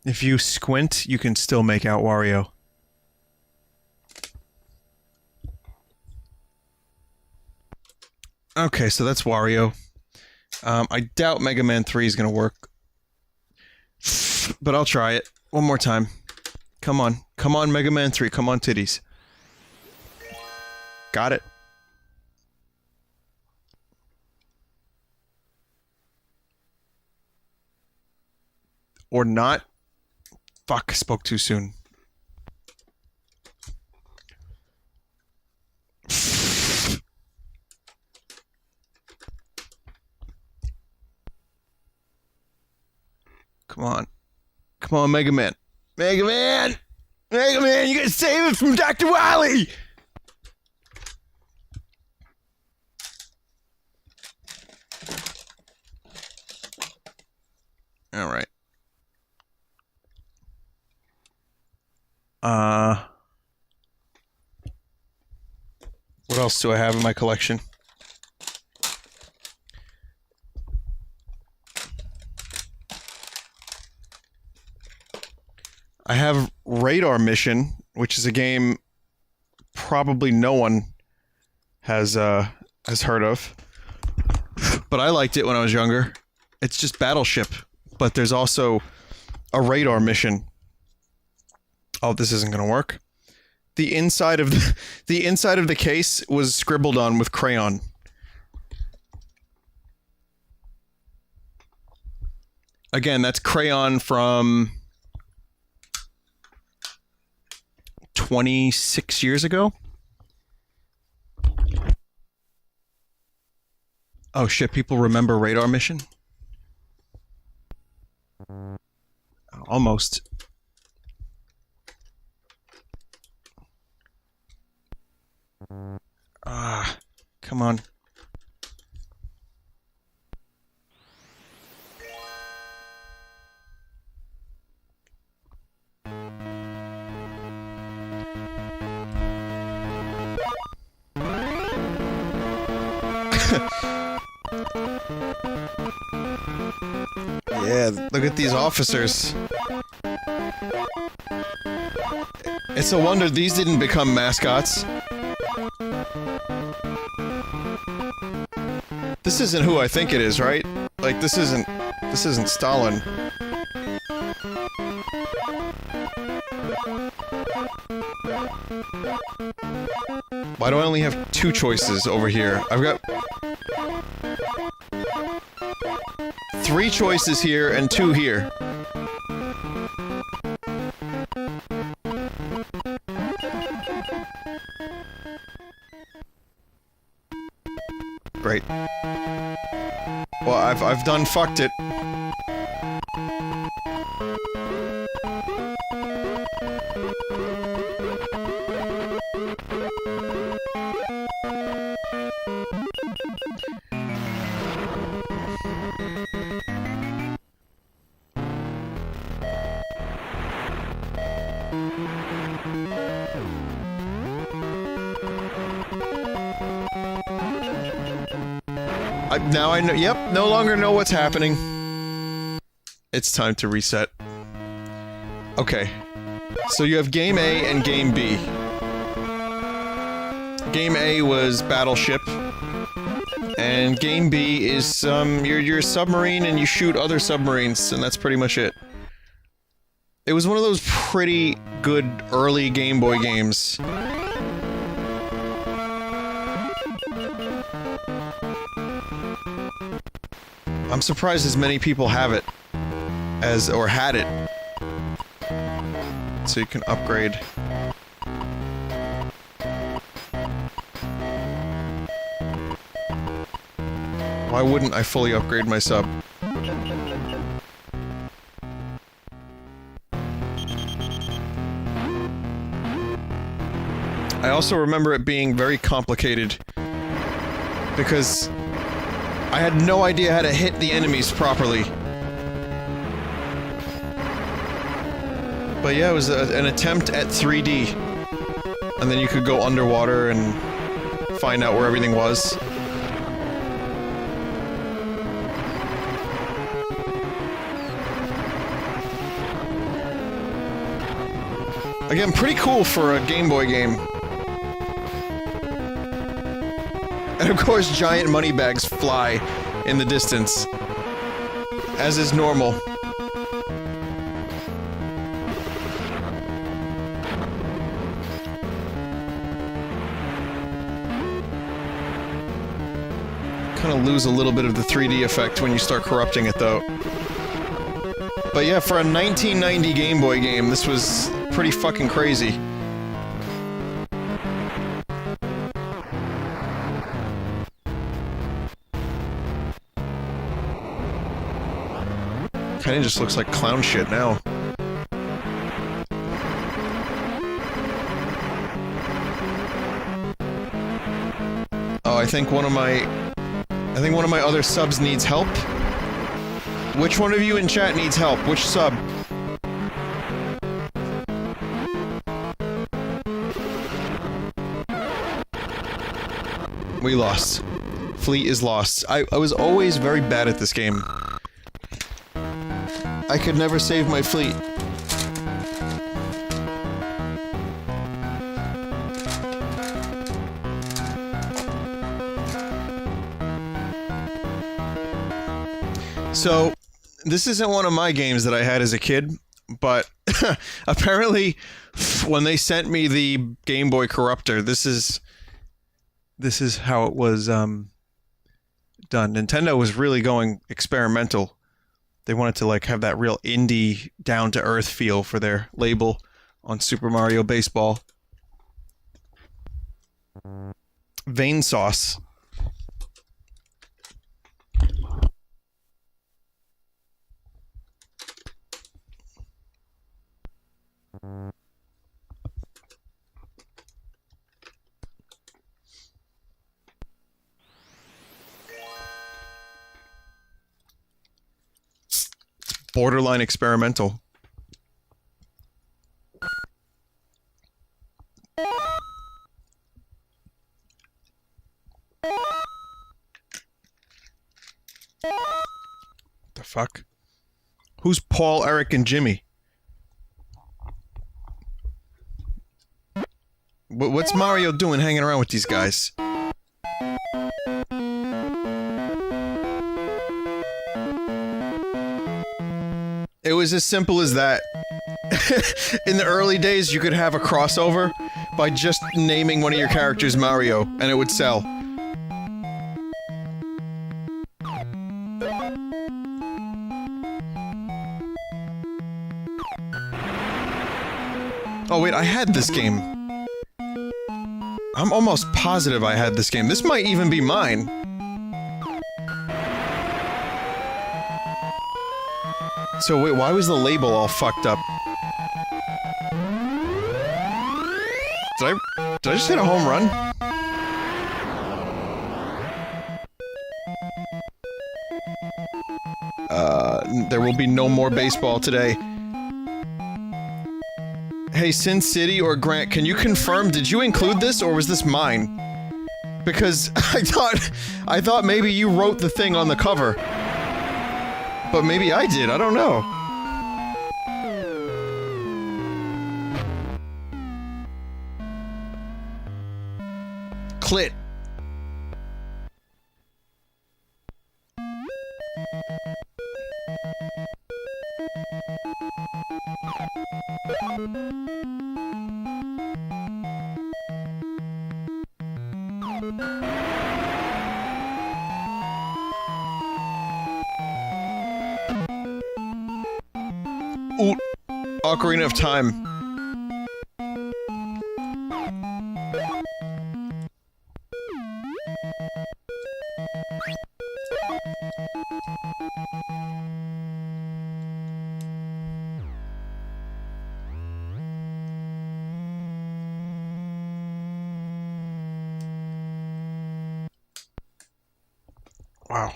If you squint, you can still make out Wario. Okay, so that's Wario. I doubt Mega Man 3 is gonna work. But I'll try it. One more time. Come on. Come on, Mega Man 3. Come on, titties. Got it. Or not. Fuck, I spoke too soon. Come on. Come on, Mega Man. Mega Man! Mega Man, you gotta save it from Dr. Wily! Alright. What else do I have in my collection? I have Radar Mission, which is a game probably no one has heard of. But I liked it when I was younger. It's just Battleship, but there's also a radar mission. Oh, this isn't going to work. The inside of the case was scribbled on with crayon. Again, that's crayon from 26 years ago. Oh shit, people remember Radar Mission? Almost. Come on. Yeah, look at these officers. It's a wonder these didn't become mascots. This isn't who I think it is, right? Like, this isn't Stalin. Why do I only have 2 choices over here? I've got 3 choices here and 2 here. Great. Well, I've done fucked it. Now I know. Yep, no longer know what's happening. It's time to reset. Okay. So you have Game A and Game B. Game A was Battleship. And Game B is, you're a submarine and you shoot other submarines, and that's pretty much it. It was one of those pretty good early Game Boy games. I'm surprised as many people have it or had it. So you can upgrade. Why wouldn't I fully upgrade my sub? I also remember it being very complicated because I had no idea how to hit the enemies properly. But yeah, it was an attempt at 3D. And then you could go underwater and find out where everything was. Again, pretty cool for a Game Boy game. And of course, giant money bags fly in the distance, as is normal. Kind of lose a little bit of the 3D effect when you start corrupting it, though. But yeah, for a 1990 Game Boy game, this was pretty fucking crazy. Kinda just looks like clown shit now. Oh, I think one of my other subs needs help. Which one of you in chat needs help? Which sub? We lost. Fleet is lost. I was always very bad at this game. I could never save my fleet. So, this isn't one of my games that I had as a kid, but apparently when they sent me the Game Boy Corruptor, this is how it was done. Nintendo was really going experimental. They wanted to like have that real indie, down-to-earth feel for their label on Super Mario Baseball. Vinesauce. Borderline experimental. The fuck? Who's Paul, Eric, and Jimmy? What's Mario doing hanging around with these guys? It was as simple as that. In the early days, you could have a crossover by just naming one of your characters Mario, and it would sell. Oh wait, I had this game. I'm almost positive I had this game. This might even be mine. So wait, why was the label all fucked up? Did I just hit a home run? There will be no more baseball today. Hey, Sin City or Grant, can you confirm, did you include this, or was this mine? Because I thought maybe you wrote the thing on the cover. But maybe I did, I don't know. Clit. Ooh, Ocarina of Time. Wow.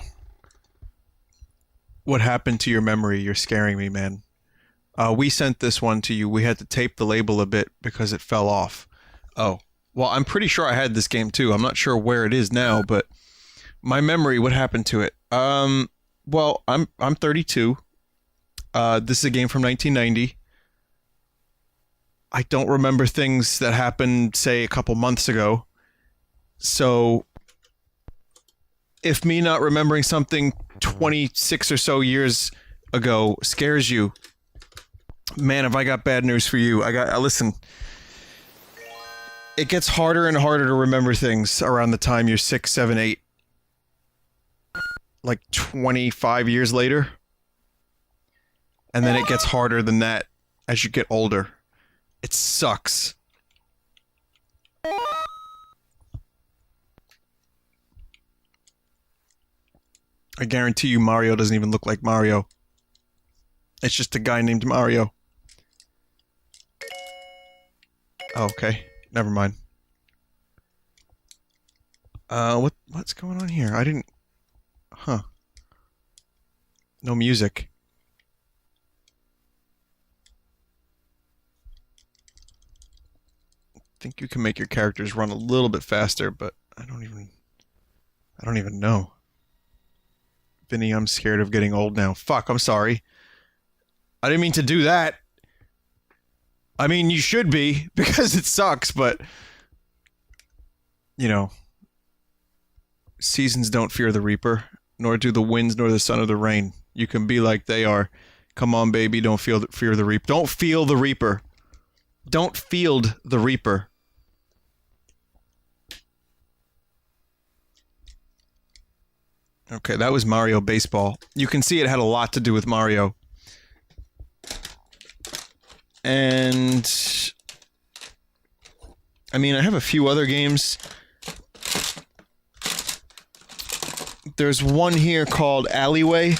What happened to your memory? You're scaring me, man. We sent this one to you. We had to tape the label a bit because it fell off. Oh. Well, I'm pretty sure I had this game too. I'm not sure where it is now, but my memory, what happened to it? Well, I'm 32. This is a game from 1990. I don't remember things that happened, say, a couple months ago. So, if me not remembering something 26 or so years ago scares you, man, have I got bad news for you. Listen. It gets harder and harder to remember things around the time you're 6, 7, 8. Like 25 years later. And then it gets harder than that as you get older. It sucks. I guarantee you Mario doesn't even look like Mario. It's just a guy named Mario. Oh, okay. Never mind. What's going on here? I didn't... Huh. No music. I think you can make your characters run a little bit faster, but I don't even know. Vinny, I'm scared of getting old now. Fuck, I'm sorry. I didn't mean to do that. I mean, you should be, because it sucks, but... You know... Seasons don't fear the reaper, nor do the winds nor the sun or the rain. You can be like they are. Come on, baby, don't fear the reaper. Don't feel the reaper. Don't field the reaper. Okay, that was Mario Baseball. You can see it had a lot to do with Mario. And... I mean, I have a few other games. There's one here called Alleyway.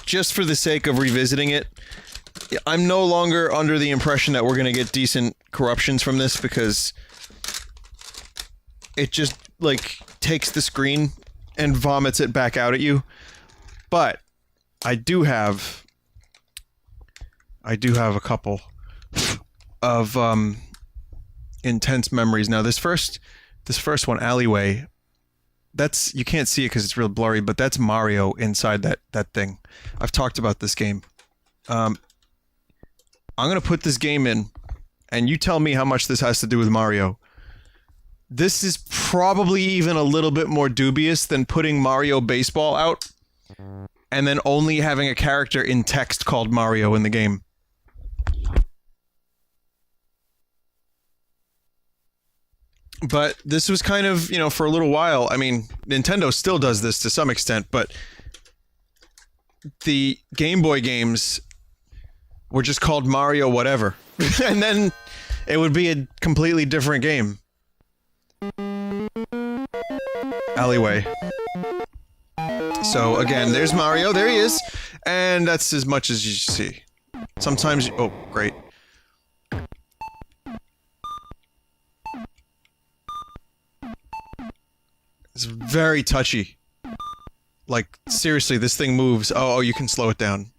Just for the sake of revisiting it. I'm no longer under the impression that we're going to get decent corruptions from this because it just, like, takes the screen and vomits it back out at you. But I do have a couple of intense memories. Now this first one, Alleyway, that's, you can't see it because it's real blurry, but that's Mario inside that thing. I've talked about this game. I'm gonna put this game in, and you tell me how much this has to do with Mario. This is probably even a little bit more dubious than putting Mario Baseball out, and then only having a character in text called Mario in the game. But this was kind of, you know, for a little while, I mean, Nintendo still does this to some extent, but the Game Boy games were just called Mario whatever. And then it would be a completely different game. Alleyway. So again, there's Mario, there he is, and that's as much as you see. Sometimes, oh, great. It's very touchy. Like, seriously, this thing moves. Oh, you can slow it down.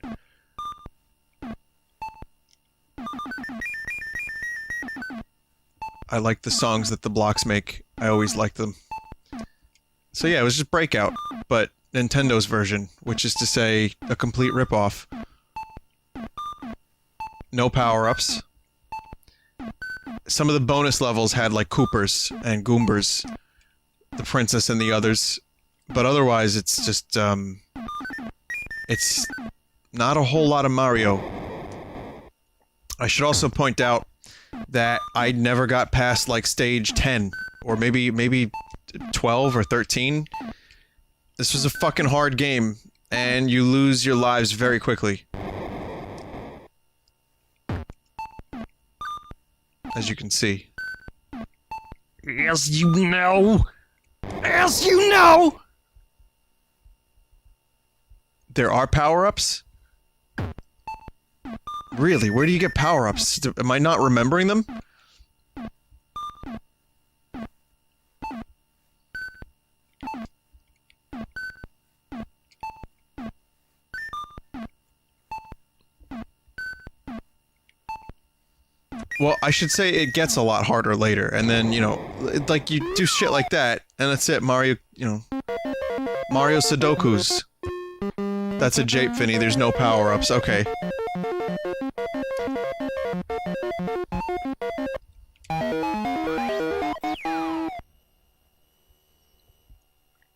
I like the songs that the blocks make. I always like them. So yeah, it was just Breakout, but Nintendo's version, which is to say, a complete ripoff. No power-ups. Some of the bonus levels had, like, Koopas and Goombas. The princess and the others, but otherwise it's just, it's not a whole lot of Mario. I should also point out that I never got past, like, stage 10, or maybe 12 or 13. This was a fucking hard game, and you lose your lives very quickly. As you can see. Yes, you know! As you know! There are power-ups? Really? Where do you get power-ups? Am I not remembering them? Well, I should say it gets a lot harder later, and then, you know, like, you do shit like that, and that's it, Mario, you know... Mario Sudokus. That's a jape, Vinny, there's no power-ups, okay.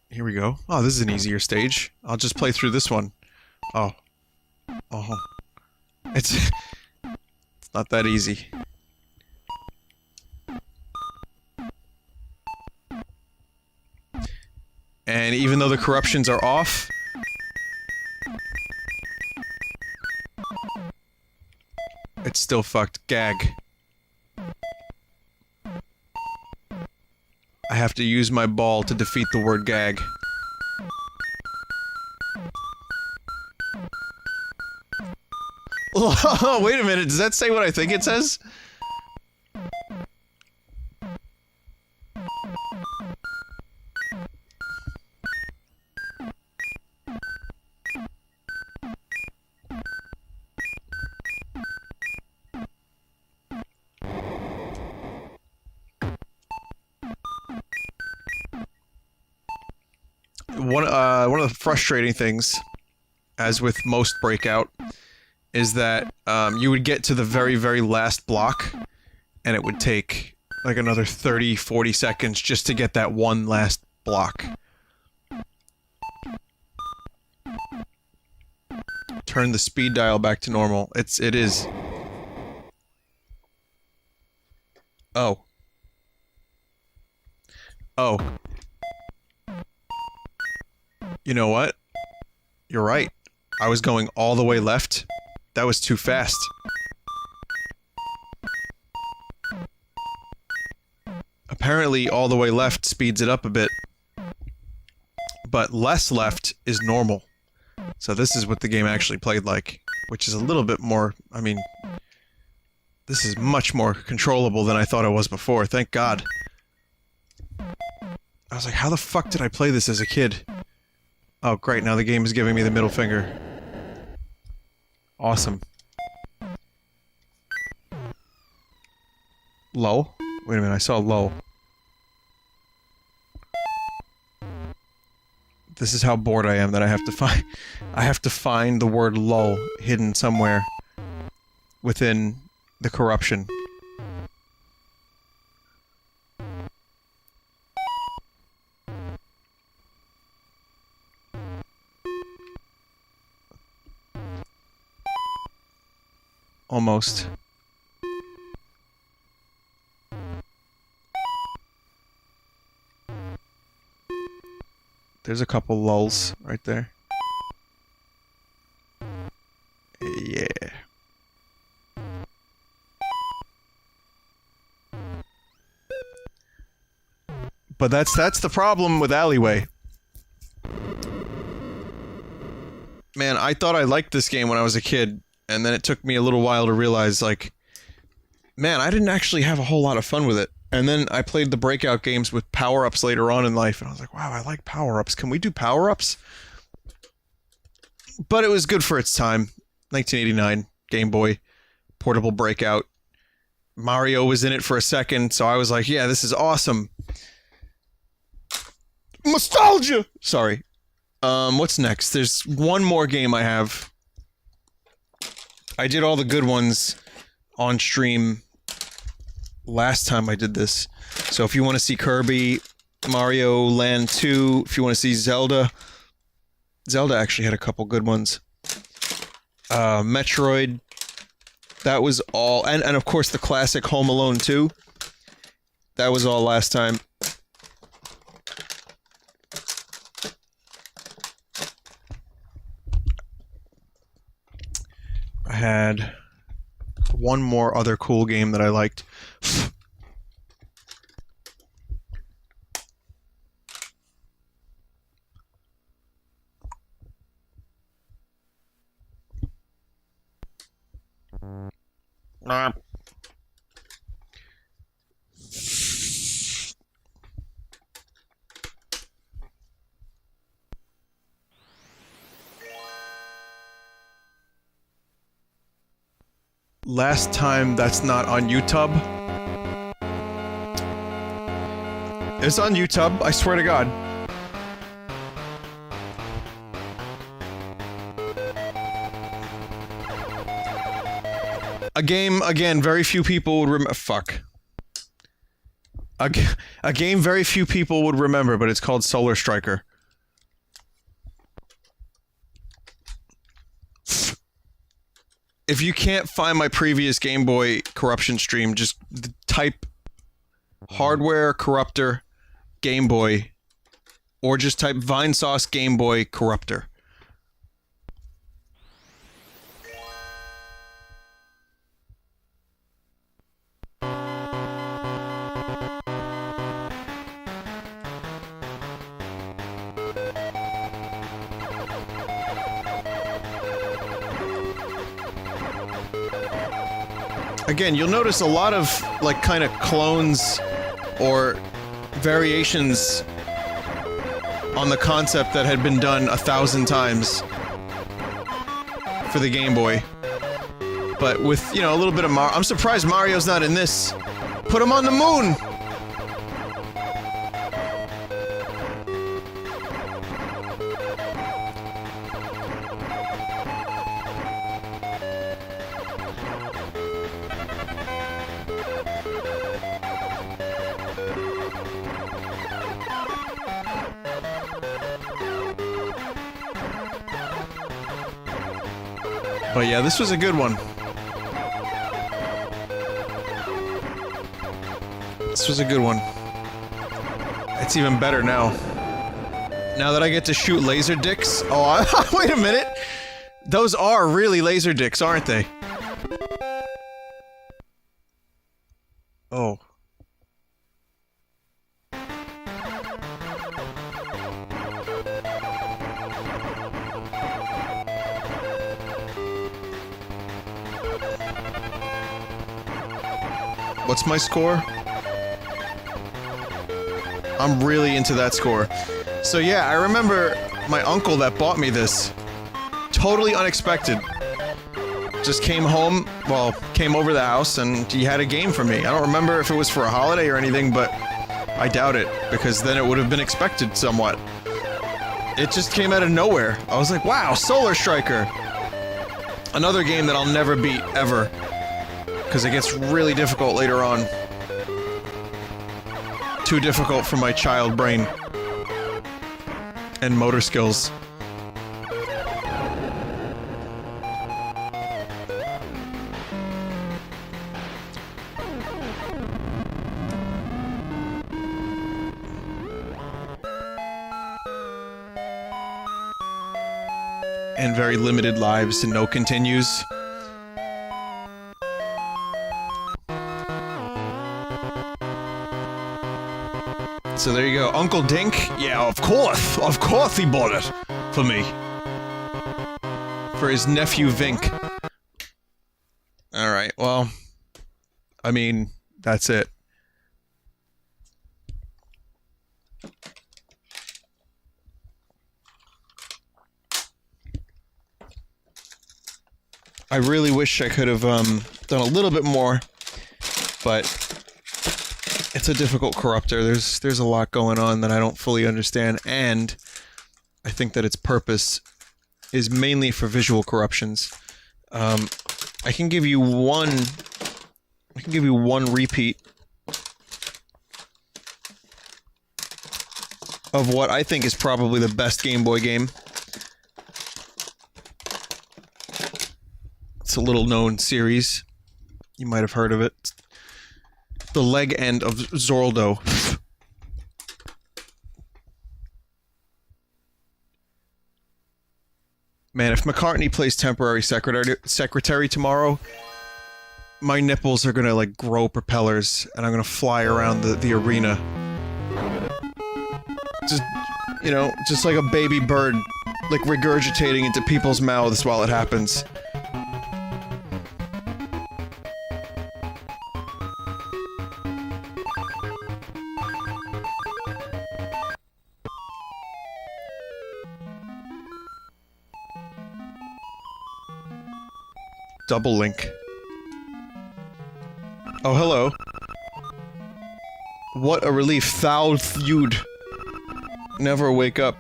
Here we go. Oh, this is an easier stage. I'll just play through this one. Oh. Oh. It's not that easy. And even though the corruptions are off... It's still fucked. Gag. I have to use my ball to defeat the word gag. Oh, wait a minute, does that say what I think it says? One of the frustrating things, as with most Breakout, is that you would get to the very, very last block, and it would take like another 30-40 seconds just to get that one last block. turn the speed dial back to normal. It is. Oh. Oh. You know what? You're right. I was going all the way left. That was too fast. Apparently, all the way left speeds it up a bit. But less left is normal. So this is what the game actually played like. Which is a little bit more... I mean... This is much more controllable than I thought it was before, thank God. I was like, how the fuck did I play this as a kid? Oh, great, now the game is giving me the middle finger. Awesome. Low? Wait a minute, I saw low. This is how bored I am that I have to find the word lull hidden somewhere within the corruption. Almost. There's a couple lulls right there. Yeah. But that's the problem with Alleyway. Man, I thought I liked this game when I was a kid, and then it took me a little while to realize, like, man, I didn't actually have a whole lot of fun with it. And then I played the breakout games with power-ups later on in life, and I was like, wow, I like power-ups. Can we do power-ups? But it was good for its time. 1989, Game Boy, portable breakout. Mario was in it for a second, so I was like, yeah, this is awesome. Nostalgia! Sorry. What's next? There's one more game I have. I did all the good ones on stream last time I did this. So if you want to see Kirby, Mario Land 2, if you want to see Zelda... Zelda actually had a couple good ones. Metroid. That was all... And of course the classic Home Alone 2. That was all last time. I had one more other cool game that I liked. Last time that's not on YouTube. It's on YouTube, I swear to God. A game, again, very few people would fuck. A game very few people would remember, but it's called Solar Striker. If you can't find my previous Game Boy corruption stream, just type hardware corruptor Game Boy, or just type Vinesauce Game Boy corruptor. Again, you'll notice a lot of, like, kind of clones or variations on the concept that had been done 1,000 times for the Game Boy. But with, you know, a little bit of I'm surprised Mario's not in this. Put him on the moon! But yeah, this was a good one. This was a good one. It's even better now. Now that I get to shoot laser dicks. Oh, wait a minute. Those are really laser dicks, aren't they? Oh. What's my score? I'm really into that score. So yeah, I remember my uncle that bought me this. Totally unexpected. Just came home, well, came over the house and he had a game for me. I don't remember if it was for a holiday or anything, but I doubt it, because then it would have been expected somewhat. It just came out of nowhere. I was like, wow, Solar Striker! Another game that I'll never beat, ever. Because it gets really difficult later on. Too difficult for my child brain. And motor skills. And very limited lives and no continues. So there you go. Uncle Dink? Yeah, of course he bought it for me. For his nephew Vink. Alright, well, I mean, that's it. I really wish I could have done a little bit more, but it's a difficult corruptor. There's a lot going on that I don't fully understand, and I think that its purpose is mainly for visual corruptions. I can give you one repeat of what I think is probably the best Game Boy game. It's a little-known series. You might have heard of it. The leg end of Zorldo. Man, if McCartney plays temporary secretary tomorrow, my nipples are gonna, like, grow propellers, and I'm gonna fly around the arena. Just, you know, just like a baby bird, like, regurgitating into people's mouths while it happens. Double link. Oh, hello. What a relief. You'd never wake up.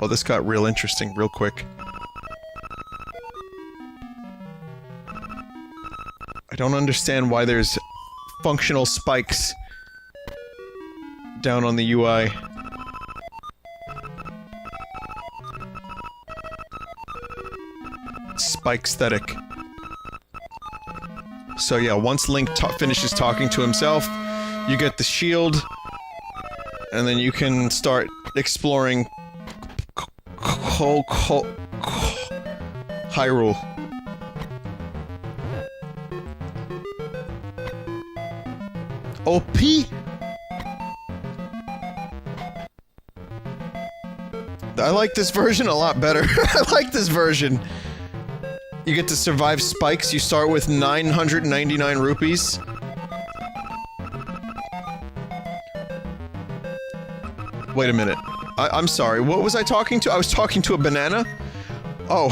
Oh, this got real interesting real quick. I don't understand why there's functional spikes down on the UI. Spike-sthetic. So yeah, once Link finishes talking to himself, you get the shield, and then you can start exploring Hyrule. OP? I like this version a lot better. I like this version. You get to survive spikes. You start with 999 rupees. Wait a minute. I'm sorry. What was I talking to? I was talking to a banana? Oh.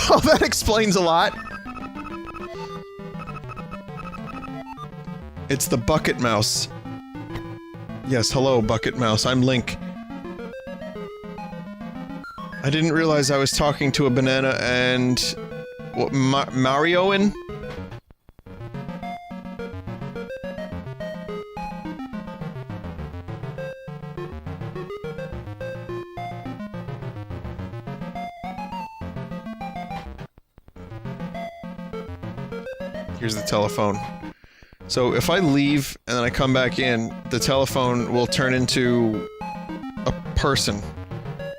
Oh, that explains a lot. It's the Bucket Mouse. Yes, hello, Bucket Mouse. I'm Link. I didn't realize I was talking to a banana and... what, Marioin? Here's the telephone. So if I leave and then I come back in, the telephone will turn into a person.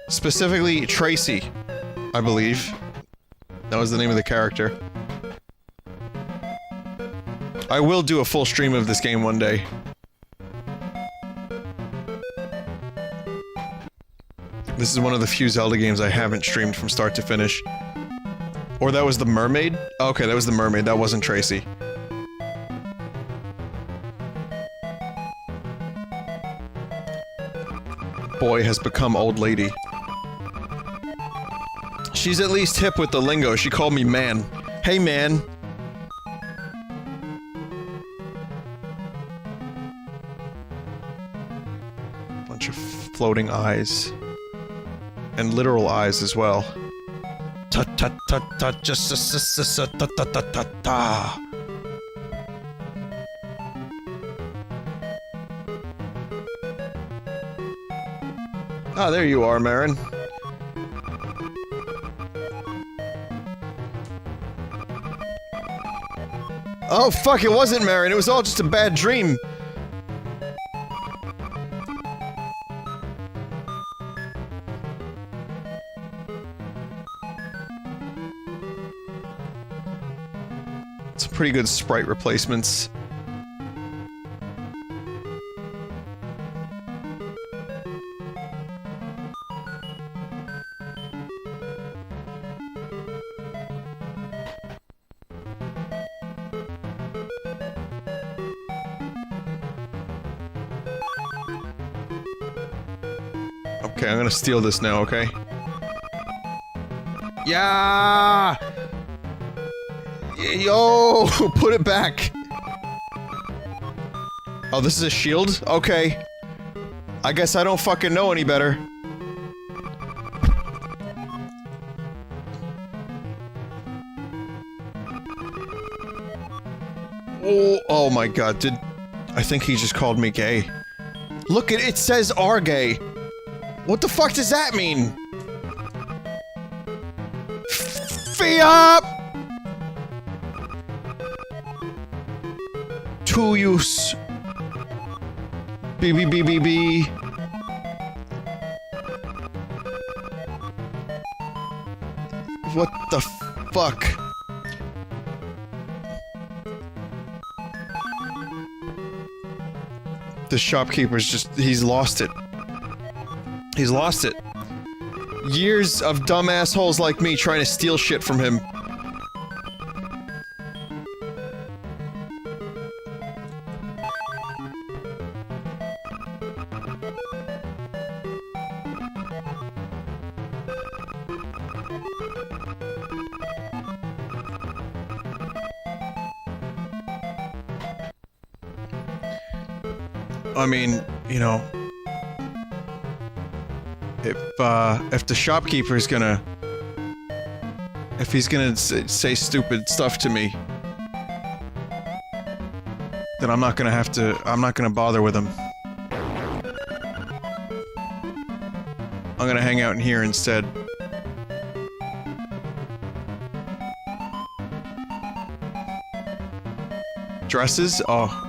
Specifically, Tracy, I believe. That was the name of the character. I will do a full stream of this game one day. This is one of the few Zelda games I haven't streamed from start to finish. Or that was the mermaid? Okay, that was the mermaid, that wasn't Tracy. Boy has become old lady. She's at least hip with the lingo, she called me man. Hey man. Bunch of floating eyes. And literal eyes as well. Ta ta ta ta just ta ta ta ta ta. Ah, there you are, Marin. Oh fuck, it wasn't Marin, it was all just a bad dream. Some pretty good sprite replacements. Okay, I'm gonna steal this now, okay? Yeah! Yo! Put it back! Oh, this is a shield? Okay. I guess I don't fucking know any better. Oh my god, I think he just called me gay. Look, it says are gay. What the fuck does that mean? Fee up! To use. B. What the fuck? The shopkeeper's he's lost it. He's lost it. Years of dumb assholes like me trying to steal shit from him. I mean, you know, if the shopkeeper's gonna... if he's gonna say stupid stuff to me, then I'm not gonna bother with him. I'm gonna hang out in here instead. Dresses? Oh.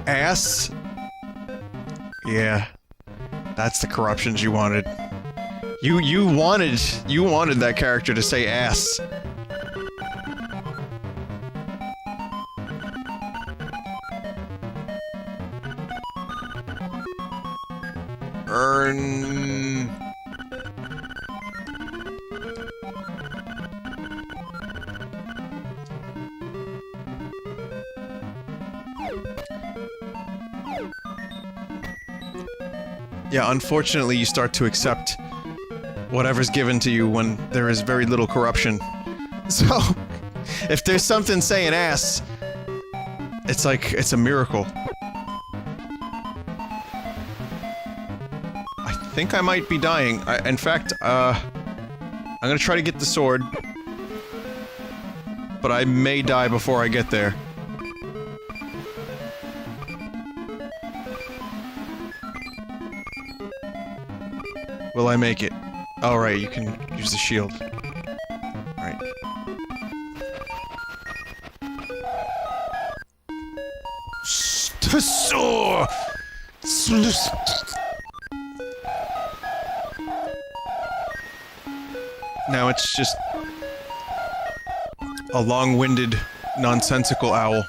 Ass? Yeah. That's the corruptions you wanted. You wanted that character to say ass. Yeah, unfortunately you start to accept whatever's given to you when there is very little corruption. So, if there's something saying ass, it's like, it's a miracle. I think I might be dying. In fact, I'm gonna try to get the sword. But I may die before I get there. Will I make it? Oh, right, you can use the shield. Right. Now it's just a long-winded, nonsensical owl.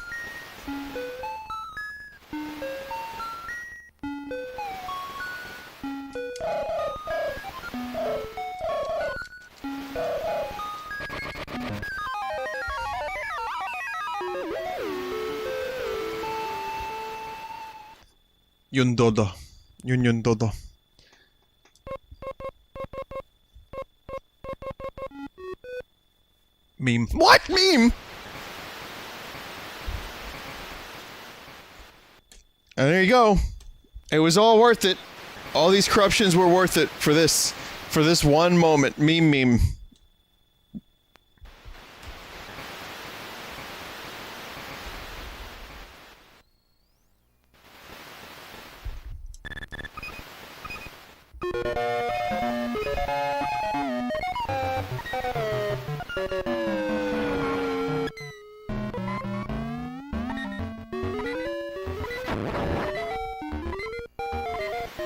Yun dodo. Yun dodo. Meme. What meme? And there you go. It was all worth it. All these corruptions were worth it for this one moment. Meme.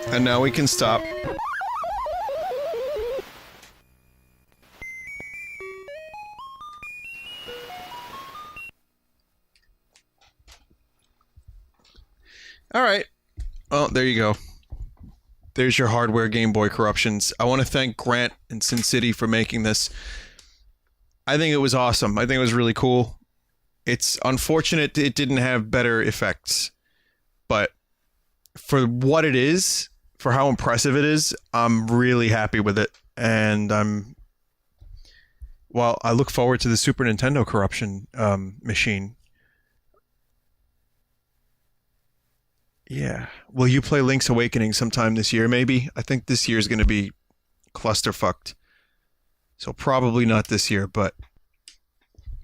And now we can stop. Alright. Well, there you go. There's your hardware Game Boy corruptions. I want to thank Grant and Sin City for making this. I think it was awesome. I think it was really cool. It's unfortunate it didn't have better effects. But for what it is, for how impressive it is, I'm really happy with it. And well, I look forward to the Super Nintendo corruption machine. Yeah. Will you play Link's Awakening sometime this year, maybe? I think this year's going to be clusterfucked. So probably not this year, but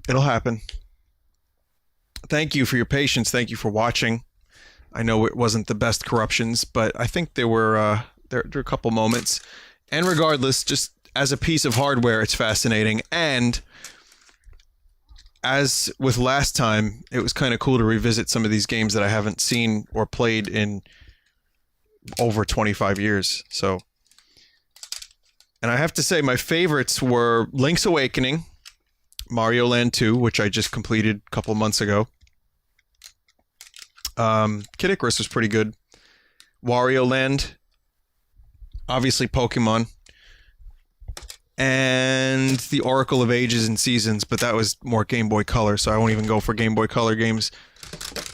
it'll happen. Thank you for your patience. Thank you for watching. I know it wasn't the best corruptions, but I think there were a couple moments. And regardless, just as a piece of hardware, it's fascinating. And as with last time, it was kind of cool to revisit some of these games that I haven't seen or played in over 25 years. So, and I have to say my favorites were Link's Awakening, Mario Land 2, which I just completed a couple months ago. Kid Icarus was pretty good. Wario Land, obviously Pokemon, and the Oracle of Ages and Seasons, but that was more Game Boy Color, so I won't even go for Game Boy Color games.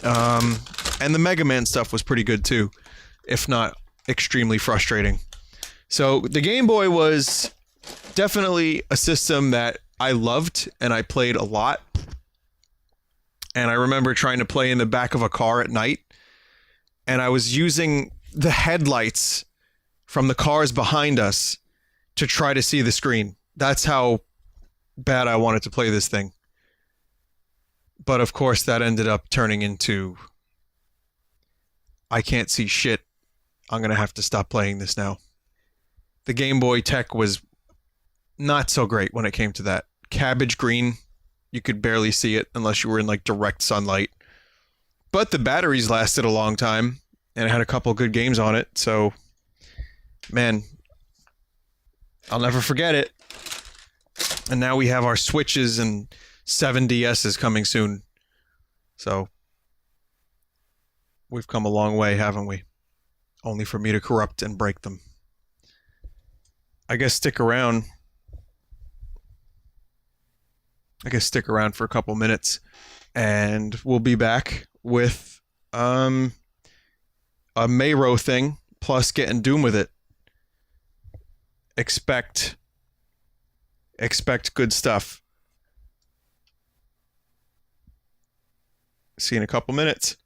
And the Mega Man stuff was pretty good too, if not extremely frustrating. So the Game Boy was definitely a system that I loved and I played a lot. And I remember trying to play in the back of a car at night, and I was using the headlights from the cars behind us to try to see the screen. That's how bad I wanted to play this thing. But of course, that ended up turning into, I can't see shit. I'm going to have to stop playing this now. The Game Boy tech was not so great when it came to that. Cabbage green. You could barely see it unless you were in like direct sunlight. But the batteries lasted a long time, and it had a couple good games on it, so man, I'll never forget it. And now we have our Switches and 7DSs coming soon. So we've come a long way, haven't we? Only for me to corrupt and break them. I guess stick around. For a couple minutes, and we'll be back with a Mayro thing, plus getting Doom with it. Expect good stuff. See you in a couple minutes.